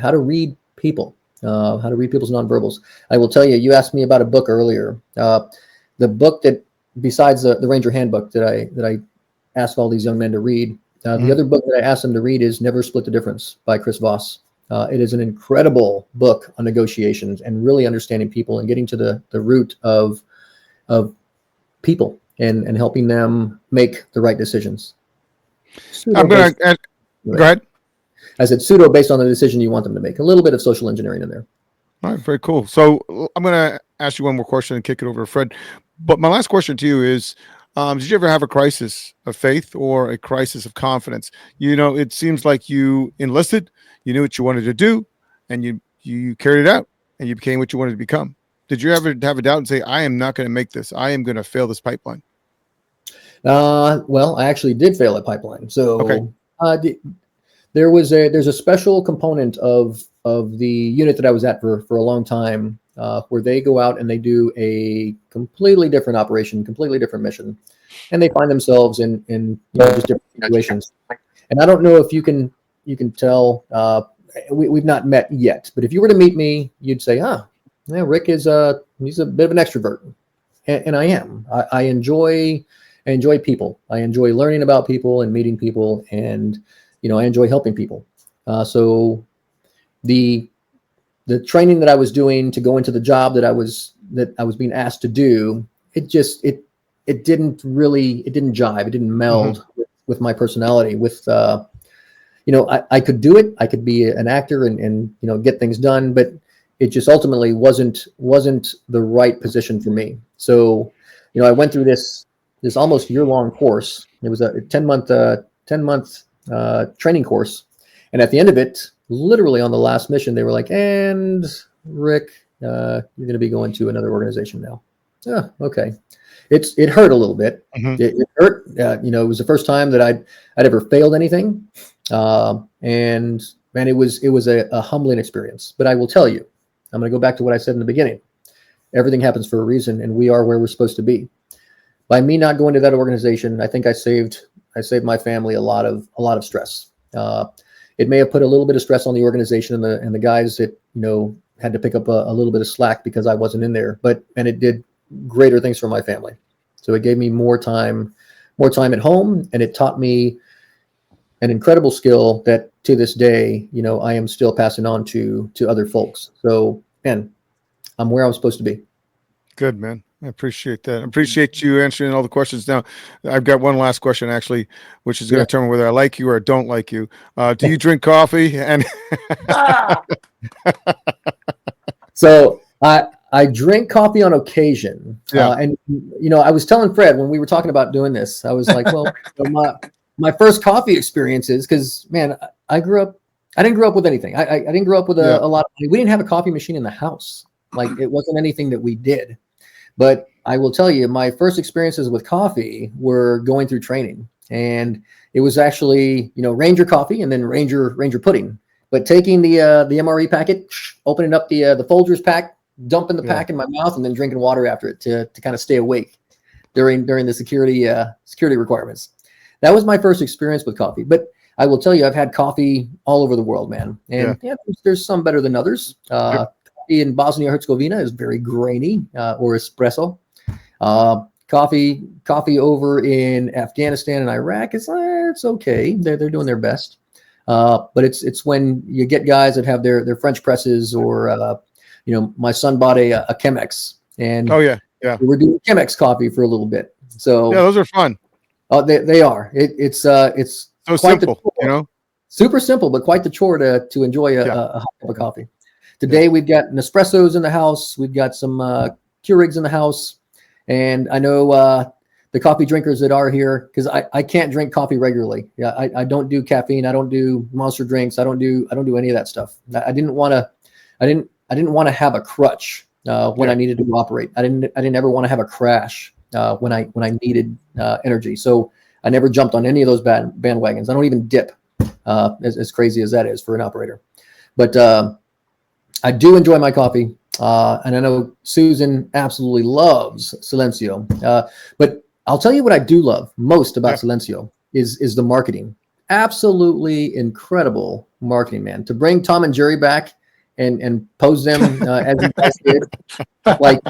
people, how to read people's nonverbals. I will tell you, you asked me about a book earlier. The book that, besides the Ranger Handbook that I asked all these young men to read, the other book that I asked them to read is Never Split the Difference by Chris Voss. It is an incredible book on negotiations and really understanding people and getting to the root of people and helping them make the right decisions. I'm going to go ahead. I said pseudo based on the decision you want them to make. A little bit of social engineering in there. All right, very cool. So I'm going to ask you one more question and kick it over to Fred. But my last question to you is, did you ever have a crisis of faith or a crisis of confidence? You know, it seems like you enlisted, you knew what you wanted to do, and you carried it out, and you became what you wanted to become. Did you ever have a doubt and say, I am not going to make this. I am going to fail this pipeline? Well, I actually did fail at pipeline. So okay. There's a special component of the unit that I was at for a long time, where they go out and they do a completely different operation, completely different mission, and they find themselves in you know, just different situations. And I don't know if you can tell, we've not met yet, but if you were to meet me, you'd say, yeah, Rick he's a bit of an extrovert, and I am. I enjoy people. I enjoy learning about people and meeting people, and you know, I enjoy helping people. So the training that I was doing to go into the job that I was being asked to do, it didn't jive. It didn't meld with my personality. With you know, I could do it. I could be an actor and you know, get things done, but it just ultimately wasn't the right position for me. So, you know, I went through this almost year-long course. It was a 10-month training course, and at the end of it, literally on the last mission, they were like, "And Rick, you're going to be going to another organization now." Yeah, okay. It hurt a little bit. It hurt. You know, it was the first time that I'd ever failed anything, and man, it was a humbling experience. But I will tell you, I'm going to go back to what I said in the beginning. Everything happens for a reason, and we are where we're supposed to be. By me not going to that organization, I think I saved my family a lot of stress. It may have put a little bit of stress on the organization and the guys that, you know, had to pick up a little bit of slack because I wasn't in there, and it did greater things for my family. So it gave me more time at home, and it taught me an incredible skill that to this day, you know, I am still passing on to other folks. So, man, I'm where I'm supposed to be. Good, man. I appreciate that. I appreciate you answering all the questions. Now, I've got one last question, actually, which is going to determine whether I like you or don't like you. Do you drink coffee? And So I drink coffee on occasion. And, you know, I was telling Fred when we were talking about doing this, I was like, well, my first coffee experiences, because, man, I didn't grow up with anything. I didn't grow up with a lot of money. We didn't have a coffee machine in the house. Like, it wasn't anything that we did. But I will tell you, my first experiences with coffee were going through training. and it was actually, Ranger coffee and then Ranger pudding. But taking the MRE packet, opening up the Folgers pack, dumping the pack in my mouth, and then drinking water after it to kind of stay awake during the security requirements. That was my first experience with coffee. But I will tell you, I've had coffee all over the world, man. And there's some better than others. Coffee in Bosnia-Herzegovina is very grainy, or espresso. Coffee over in Afghanistan and Iraq, it's okay. They're doing their best. But it's when you get guys that have their French presses, or my son bought a Chemex, and we were doing Chemex coffee for a little bit. So those are fun. They are. It's so simple, super simple, but quite the chore to enjoy a hot cup of coffee. Today we've got Nespressos in the house. We've got some Keurigs in the house, and I know the coffee drinkers that are here, because I can't drink coffee regularly. Yeah, I don't do caffeine. I don't do monster drinks. I don't do any of that stuff. I didn't want to have a crutch when I needed to operate. I didn't ever want to have a crash when I needed energy. So I never jumped on any of those bandwagons. I don't even dip, as crazy as that is for an operator. But I do enjoy my coffee, and I know Susan absolutely loves Silencio. But I'll tell you what I do love most about Silencio is the marketing. Absolutely incredible marketing, man. To bring Tom and Jerry back and pose them as you guys did, like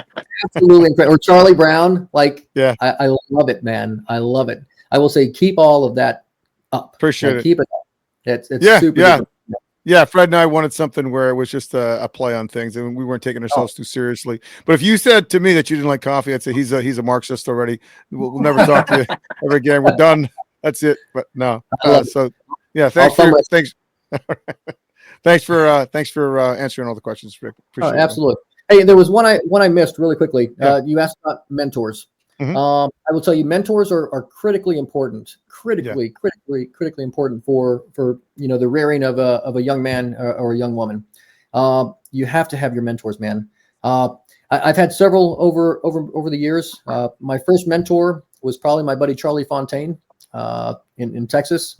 absolutely incredible. Or Charlie Brown, I love it, man. I love it. I will say keep all of that up. Appreciate it. Keep it up. It's super. Yeah. Yeah, Fred and I wanted something where it was just a play on things, and we weren't taking ourselves too seriously. But if you said to me that you didn't like coffee, I'd say he's a Marxist already. We'll never talk to you ever again. We're done. That's it. But no. Thanks for answering all the questions, Rick. Appreciate it. Absolutely. Hey, there was one I missed really quickly. You asked about mentors. Mm-hmm. I will tell you, mentors are critically important. Critically important for the rearing of a young man or a young woman. You have to have your mentors, man. I've had several over the years. My first mentor was probably my buddy Charlie Fontaine in Texas,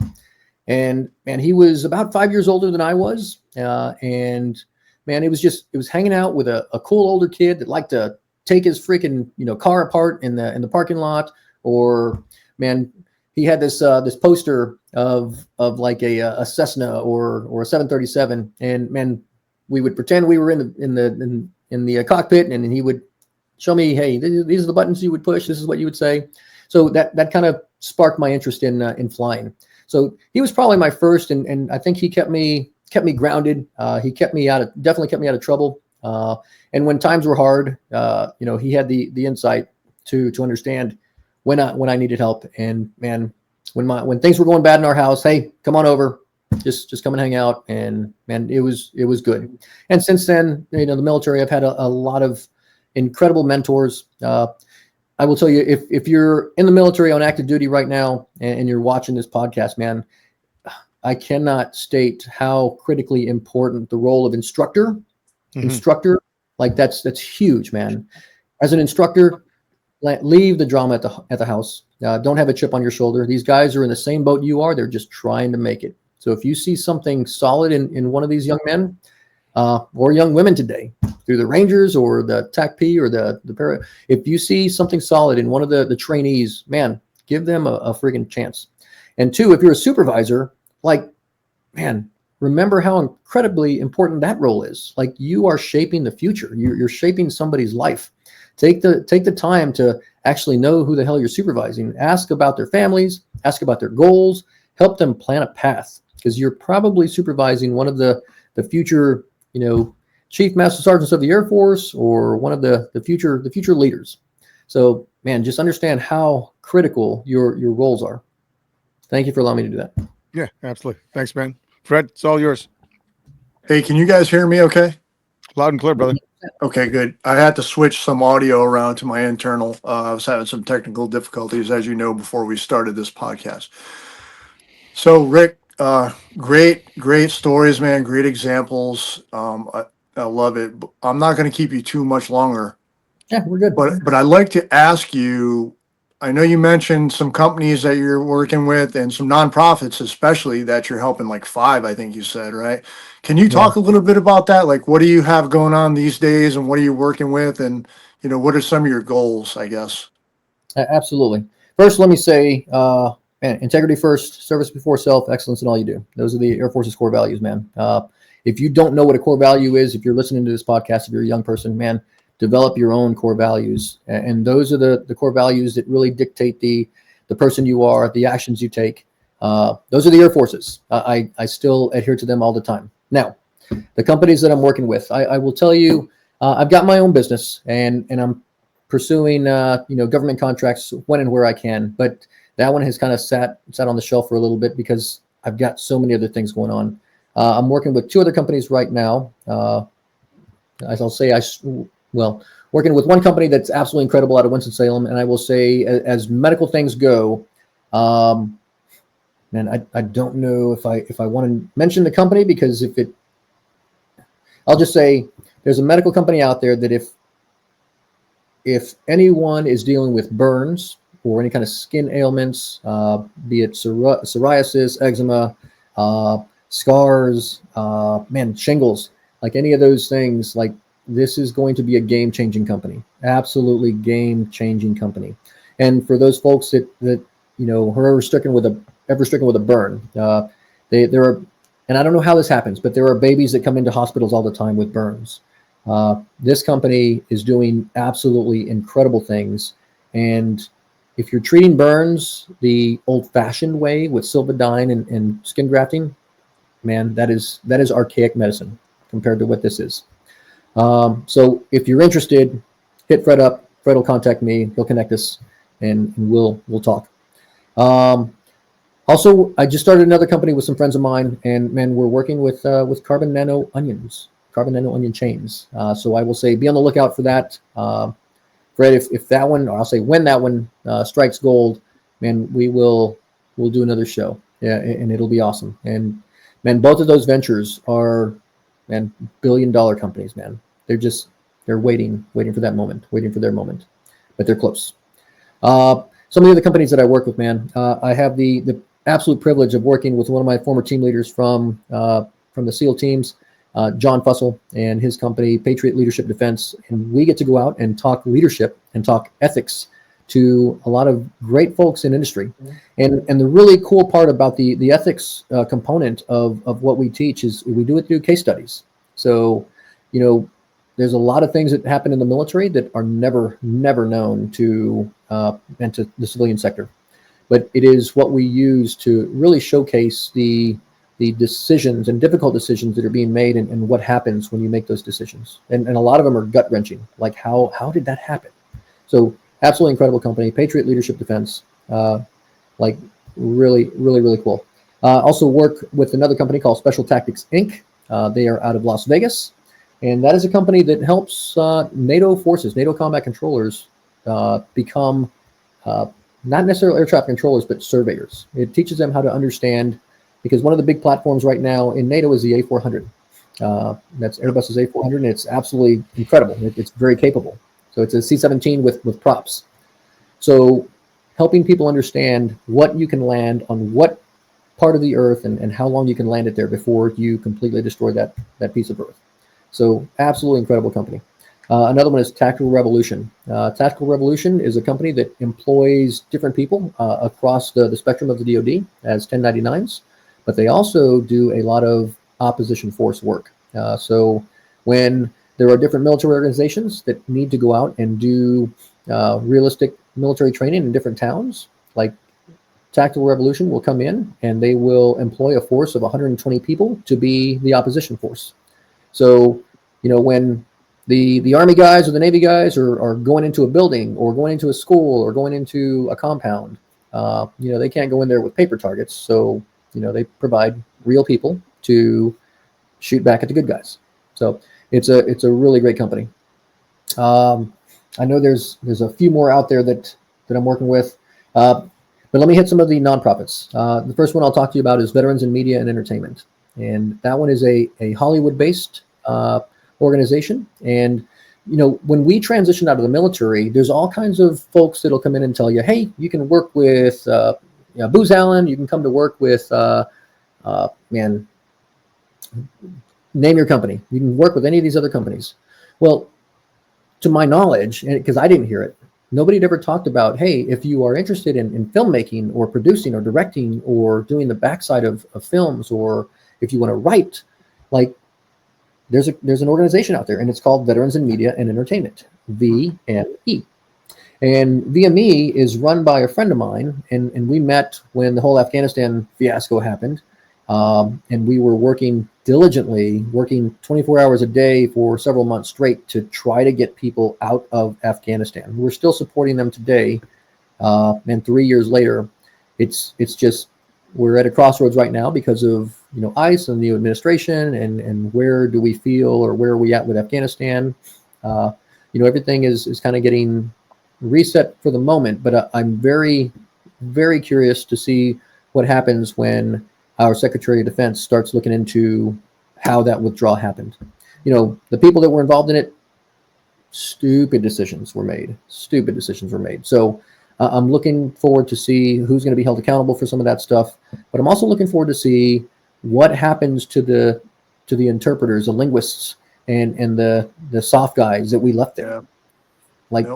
and man, he was about 5 years older than I was, and man, it was hanging out with a cool older kid that liked to take his freaking car apart in the parking lot, or man, he had this poster of like a Cessna or a 737, and man, we would pretend we were in the cockpit, and he would show me, hey, these are the buttons you would push. This is what you would say. So that kind of sparked my interest in flying. So he was probably my first, and I think he kept me grounded. He definitely kept me out of trouble. And when times were hard, he had the insight to understand when I needed help. And man, when things were going bad in our house, hey, come on over, just come and hang out. And man, it was good. And since then, the military, I've had a lot of incredible mentors. I will tell you, if you're in the military on active duty right now and you're watching this podcast, man, I cannot state how critically important the role of instructor, like that's huge, man. As an instructor, leave the drama at the house. Don't have a chip on your shoulder. These guys are in the same boat you are. They're just trying to make it. So if you see something solid in one of these young men or young women today, through the Rangers or the TACP or the Para, if you see something solid in one of the trainees, man, give them a friggin' chance. And two, if you're a supervisor, man, remember how incredibly important that role is. Like, you are shaping the future. You're shaping somebody's life. Take the time to actually know who the hell you're supervising. Ask about their families. Ask about their goals. Help them plan a path, because you're probably supervising one of the future, Chief Master Sergeants of the Air Force, or one of the future leaders. So, man, just understand how critical your roles are. Thank you for allowing me to do that. Yeah, absolutely. Thanks, man. Fred, it's all yours. Hey, can you guys hear me okay? Loud and clear, brother. Okay, good. I had to switch some audio around to my internal. I was having some technical difficulties, as you know, before we started this podcast. So, Rick, great stories, man. Great examples. I love it. I'm not going to keep you too much longer. Yeah, we're good. But I'd like to ask you, I know you mentioned some companies that you're working with and some nonprofits, especially that you're helping, like 5, I think you said, right? Can you talk a little bit about that? Like, what do you have going on these days and what are you working with? And, what are some of your goals, I guess? Absolutely. First, let me say, man, integrity first, service before self, excellence in all you do. Those are the Air Force's core values, man. If you don't know what a core value is, if you're listening to this podcast, if you're a young person, man, develop your own core values. And those are the core values that really dictate the person you are, the actions you take. Those are the Air Force's. I still adhere to them all the time. Now, the companies that I'm working with, I will tell you, I've got my own business and I'm pursuing, government contracts when and where I can, but that one has kind of sat on the shelf for a little bit because I've got so many other things going on. I'm working with 2 other companies right now. As I'll say, working with one company that's absolutely incredible out of Winston-Salem, and I will say, as medical things go, man, I don't know if I want to mention the company, because I'll just say there's a medical company out there that if anyone is dealing with burns or any kind of skin ailments, be it psoriasis, eczema, scars, shingles, like any of those things, like this is going to be a game-changing company, absolutely game-changing company. And for those folks that are ever stricken with a burn, there are, and I don't know how this happens, but there are babies that come into hospitals all the time with burns. This company is doing absolutely incredible things. And if you're treating burns the old-fashioned way with Silvadine and skin grafting, man, that is archaic medicine compared to what this is. So if you're interested, hit Fred up. Fred will contact me. He'll connect us, and we'll talk. Also, I just started another company with some friends of mine, and man, we're working with carbon nano onion chains. So I will say, be on the lookout for that. Fred, if that one, or I'll say when that one strikes gold, man, we'll do another show. Yeah, and it'll be awesome. And man, both of those ventures are, man, billion-dollar companies, man. They're waiting for that moment, waiting for their moment, but they're close. Some of the other companies that I work with, man, I have the absolute privilege of working with one of my former team leaders from the SEAL teams, John Fussell, and his company, Patriot Leadership Defense. And we get to go out and talk leadership and talk ethics to a lot of great folks in industry. And the really cool part about the ethics component of what we teach is we do it through case studies. So, there's a lot of things that happen in the military that are never known to the civilian sector. But it is what we use to really showcase the decisions and difficult decisions that are being made and what happens when you make those decisions. And a lot of them are gut-wrenching, like how did that happen? So absolutely incredible company, Patriot Leadership Defense, like really, really, really cool. Also work with another company called Special Tactics Inc. They are out of Las Vegas. And that is a company that helps NATO forces, NATO combat controllers, become not necessarily air traffic controllers, but surveyors. It teaches them how to understand, because one of the big platforms right now in NATO is the A400. That's Airbus's A400, and it's absolutely incredible. It's very capable. So it's a C-17 with props. So helping people understand what you can land on what part of the earth and how long you can land it there before you completely destroy that piece of earth. So absolutely incredible company. Another one is Tactical Revolution. Tactical Revolution is a company that employs different people across the spectrum of the DoD as 1099s, but they also do a lot of opposition force work. So when there are different military organizations that need to go out and do realistic military training in different towns, like Tactical Revolution will come in and they will employ a force of 120 people to be the opposition force. So, when the Army guys or the Navy guys are going into a building or going into a school or going into a compound, they can't go in there with paper targets. So, they provide real people to shoot back at the good guys. So it's a really great company. I know there's a few more out there that I'm working with, but let me hit some of the nonprofits. The first one I'll talk to you about is Veterans in Media and Entertainment. And that one is a Hollywood-based organization. And when we transitioned out of the military, there's all kinds of folks that'll come in and tell you, hey, you can work with Booz Allen, you can come to work with, name your company. You can work with any of these other companies. Well, to my knowledge, and because I didn't hear it, nobody had ever talked about, hey, if you are interested in filmmaking or producing or directing or doing the backside of films, or if you want to write, like there's an organization out there, and it's called Veterans in Media and Entertainment, VME. And VME is run by a friend of mine, and we met when the whole Afghanistan fiasco happened. And we were working diligently, working 24 hours a day for several months straight to try to get people out of Afghanistan. We're still supporting them today. And 3 years later, it's just, we're at a crossroads right now because of, ICE and the new administration, and where do we feel, or where are we at with Afghanistan? Everything is kind of getting reset for the moment, but I'm very, very curious to see what happens when our Secretary of Defense starts looking into how that withdrawal happened. The people that were involved in it, stupid decisions were made. So I'm looking forward to see who's going to be held accountable for some of that stuff, but I'm also looking forward to see what happens to the interpreters, the linguists, and the soft guys that we left there. Like,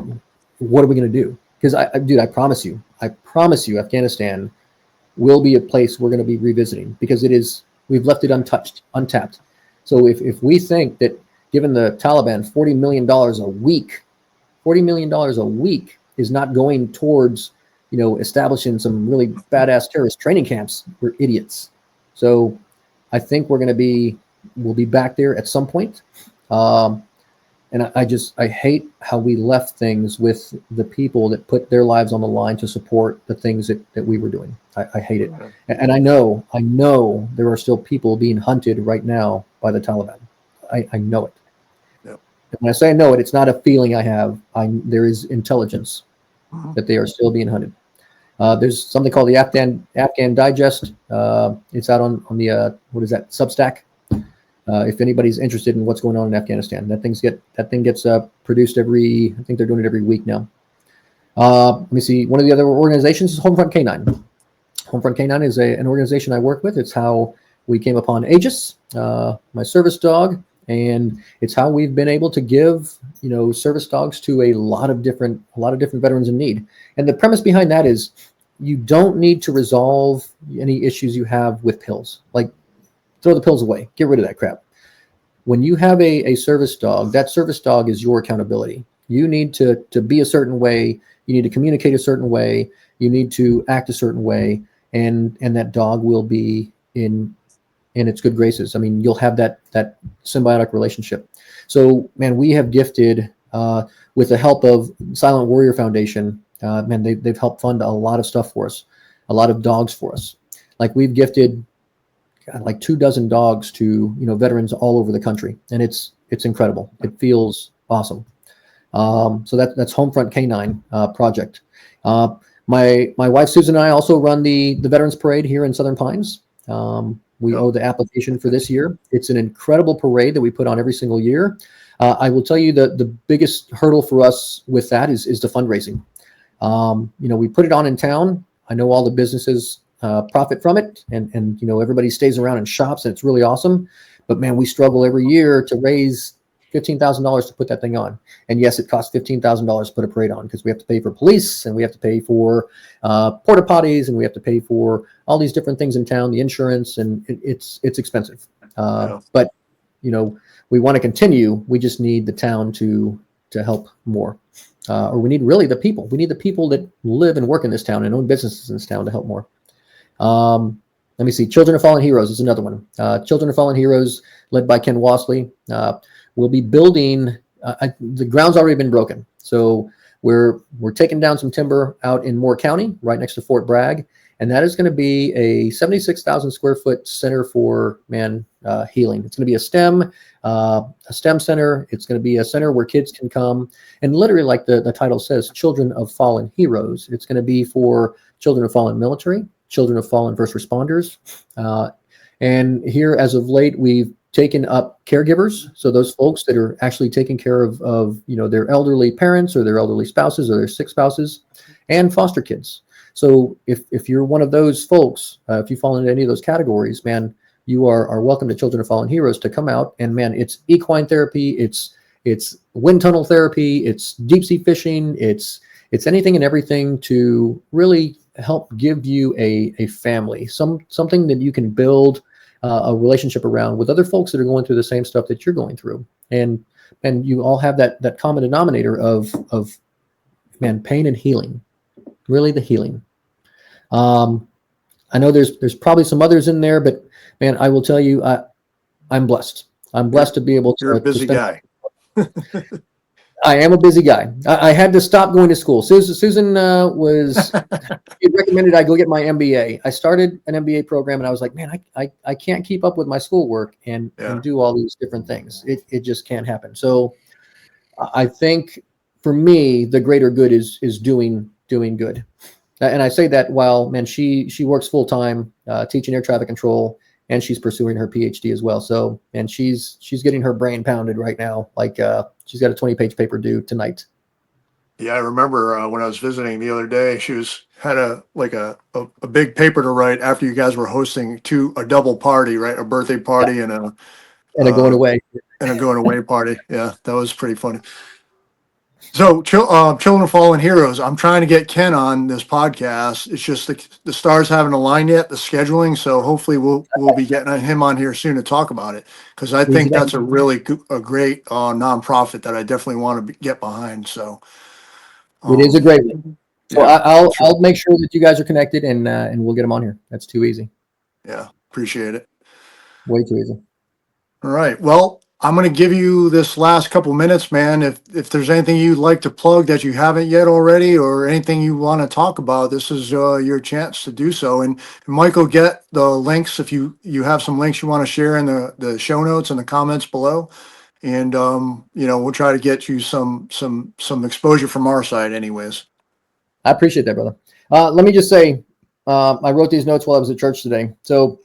what are we going to do? Because I promise you, Afghanistan will be a place we're going to be revisiting, because we've left it untouched, untapped. So if we think that, given the Taliban, $40 million a week is not going towards, establishing some really badass terrorist training camps, we're idiots. So I think we'll be back there at some point. And I hate how we left things with the people that put their lives on the line to support the things that we were doing. I hate it. And I know there are still people being hunted right now by the Taliban. I know it. Yep. And when I say I know it, it's not a feeling I have. There is intelligence that they are still being hunted. There's something called the Afghan Digest. It's out on the, Substack. If anybody's interested in what's going on in Afghanistan, that thing gets produced I think they're doing it every week now. Let me see. One of the other organizations is Homefront K9. Homefront K9 is an organization I work with. It's how we came upon Aegis, my service dog, and it's how we've been able to give, service dogs to a lot of different veterans in need. And the premise behind that is, you don't need to resolve any issues you have with pills. Like, throw the pills away. Get rid of that crap. When you have a service dog, that service dog is your accountability. You need to be a certain way. You need to communicate a certain way. You need to act a certain way, and that dog will be in its good graces. I mean, you'll have that symbiotic relationship. So, man, we have gifted, with the help of Silent Warrior Foundation, they've helped fund a lot of stuff for us, a lot of dogs for us. Like, we've gifted like 24 dogs to veterans all over the country, and it's incredible. It feels awesome. So that's Homefront K9 project. My wife Susan and I also run the Veterans Parade here in Southern Pines. We owe the application for this year. It's an incredible parade that we put on every single year. I will tell you that the biggest hurdle for us with that is the fundraising. We put it on in town. I know all the businesses profit from it, and everybody stays around and shops, and it's really awesome. But man, we struggle every year to raise $15,000 to put that thing on. And yes, it costs $15,000 to put a parade on, because we have to pay for police, and we have to pay for porta potties, and we have to pay for all these different things in town, the insurance, and it's expensive. But we want to continue. We just need the town to help more, or we need really the people. We need the people that live and work in this town and own businesses in this town to help more. Let me see. Children of Fallen Heroes is another one. Children of Fallen Heroes, led by Ken Wasley. We'll be building. The ground's already been broken, so we're taking down some timber out in Moore County, right next to Fort Bragg, and that is going to be a 76,000 square foot center for healing. It's going to be a STEM center. It's going to be a center where kids can come, and literally, like the title says, Children of Fallen Heroes. It's going to be for children of fallen military, children of fallen first responders, and here as of late we've taken up caregivers. So those folks that are actually taking care of their elderly parents or their elderly spouses or their sick spouses, and foster kids. So if you're one of those folks, if you fall into any of those categories, man, you are welcome to Children of Fallen Heroes to come out. And man, it's equine therapy, it's wind tunnel therapy, it's deep sea fishing, it's anything and everything to really help give you a family, something that you can build a relationship around with other folks that are going through the same stuff that you're going through. And you all have that common denominator of man, pain and healing, really the healing. I know there's probably some others in there, but man, I will tell you, I'm blessed. I'm blessed to be able to. You're a busy guy. I am a busy guy. I had to stop going to school. Susan was she recommended I go get my MBA. I started an MBA program, and I was like, man, I can't keep up with my schoolwork and do all these different things. It just can't happen. So I think for me, the greater good is doing good. And I say that while, man, she works full time teaching air traffic control, and she's pursuing her PhD as well. So, and she's getting her brain pounded right now. Like she's got a 20-page paper due tonight. Yeah, I remember when I was visiting the other day, she had a big paper to write after you guys were hosting a double party, right? A birthday party and a going away party. Yeah, that was pretty funny. So, Children of Fallen Heroes, I'm trying to get Ken on this podcast. It's just the stars haven't aligned yet, the scheduling. So hopefully we'll be getting him on here soon to talk about it, because I think that's a great nonprofit that I definitely want to get behind. So it is a great one. So I'll make sure that you guys are connected, and we'll get them on here. That's too easy. Yeah, appreciate it. Way too easy. All right. Well, I'm going to give you this last couple minutes, man. If there's anything you'd like to plug that you haven't yet already, or anything you want to talk about, this is your chance to do so. And Michael, get the links if you have some links you want to share in the show notes and the comments below. And we'll try to get you some exposure from our side, anyways. I appreciate that, brother. Let me just say, I wrote these notes while I was at church today. So.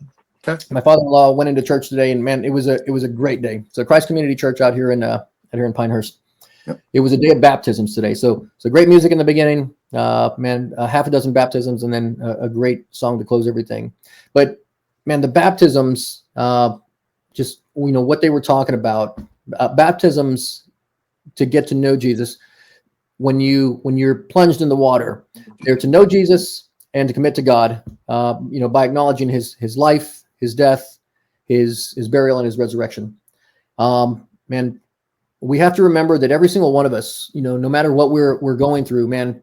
Okay. My father-in-law went into church today, and man, it was a great day. So Christ Community Church out here in Pinehurst. Yep. It was a day of baptisms today. So great music in the beginning, man, half a dozen baptisms, and then a great song to close everything. But man, the baptisms, just what they were talking about, baptisms to get to know Jesus. When you're plunged in the water, they're to know Jesus and to commit to God. By acknowledging his life, his death, his burial, and his resurrection. Man, we have to remember that every single one of us, no matter what we're going through, man,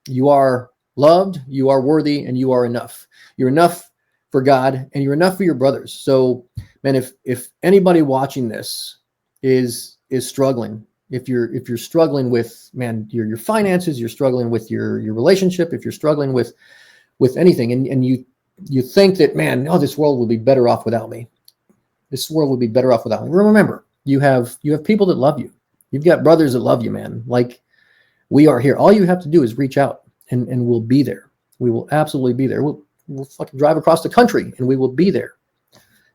you are loved, you are worthy, and you are enough. You're enough for God, and you're enough for your brothers. So, man, if anybody watching this is struggling, if you're struggling with, man, your finances, you're struggling with your relationship, if you're struggling with anything, and you think that, man, this world would be better off without me. This world would be better off without me. Remember, you have people that love you. You've got brothers that love you, man. Like, we are here. All you have to do is reach out, and we'll be there. We will absolutely be there. We'll fucking drive across the country, and we will be there.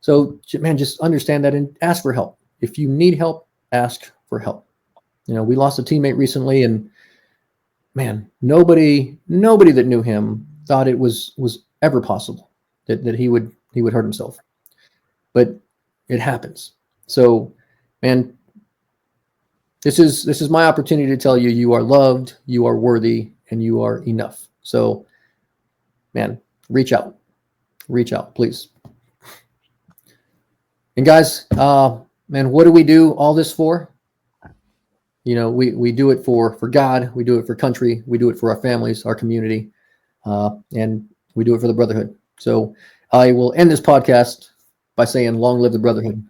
So, man, just understand that and ask for help. If you need help, ask for help. We lost a teammate recently, and man, nobody that knew him thought it was ever possible that he would hurt himself, but it happens. So, man, this is my opportunity to tell you, you are loved, you are worthy, and you are enough. So, man, reach out, please. And guys, man, what do we do all this for? We do it for God, we do it for country, we do it for our families, our community, and we do it for the brotherhood. So I will end this podcast by saying, long live the brotherhood.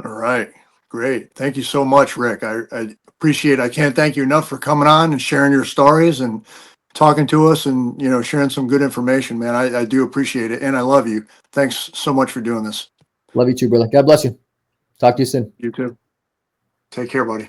All right. Great. Thank you so much, Rick. I appreciate it. I can't thank you enough for coming on and sharing your stories and talking to us and, sharing some good information, man. I do appreciate it. And I love you. Thanks so much for doing this. Love you too, brother. God bless you. Talk to you soon. You too. Take care, buddy.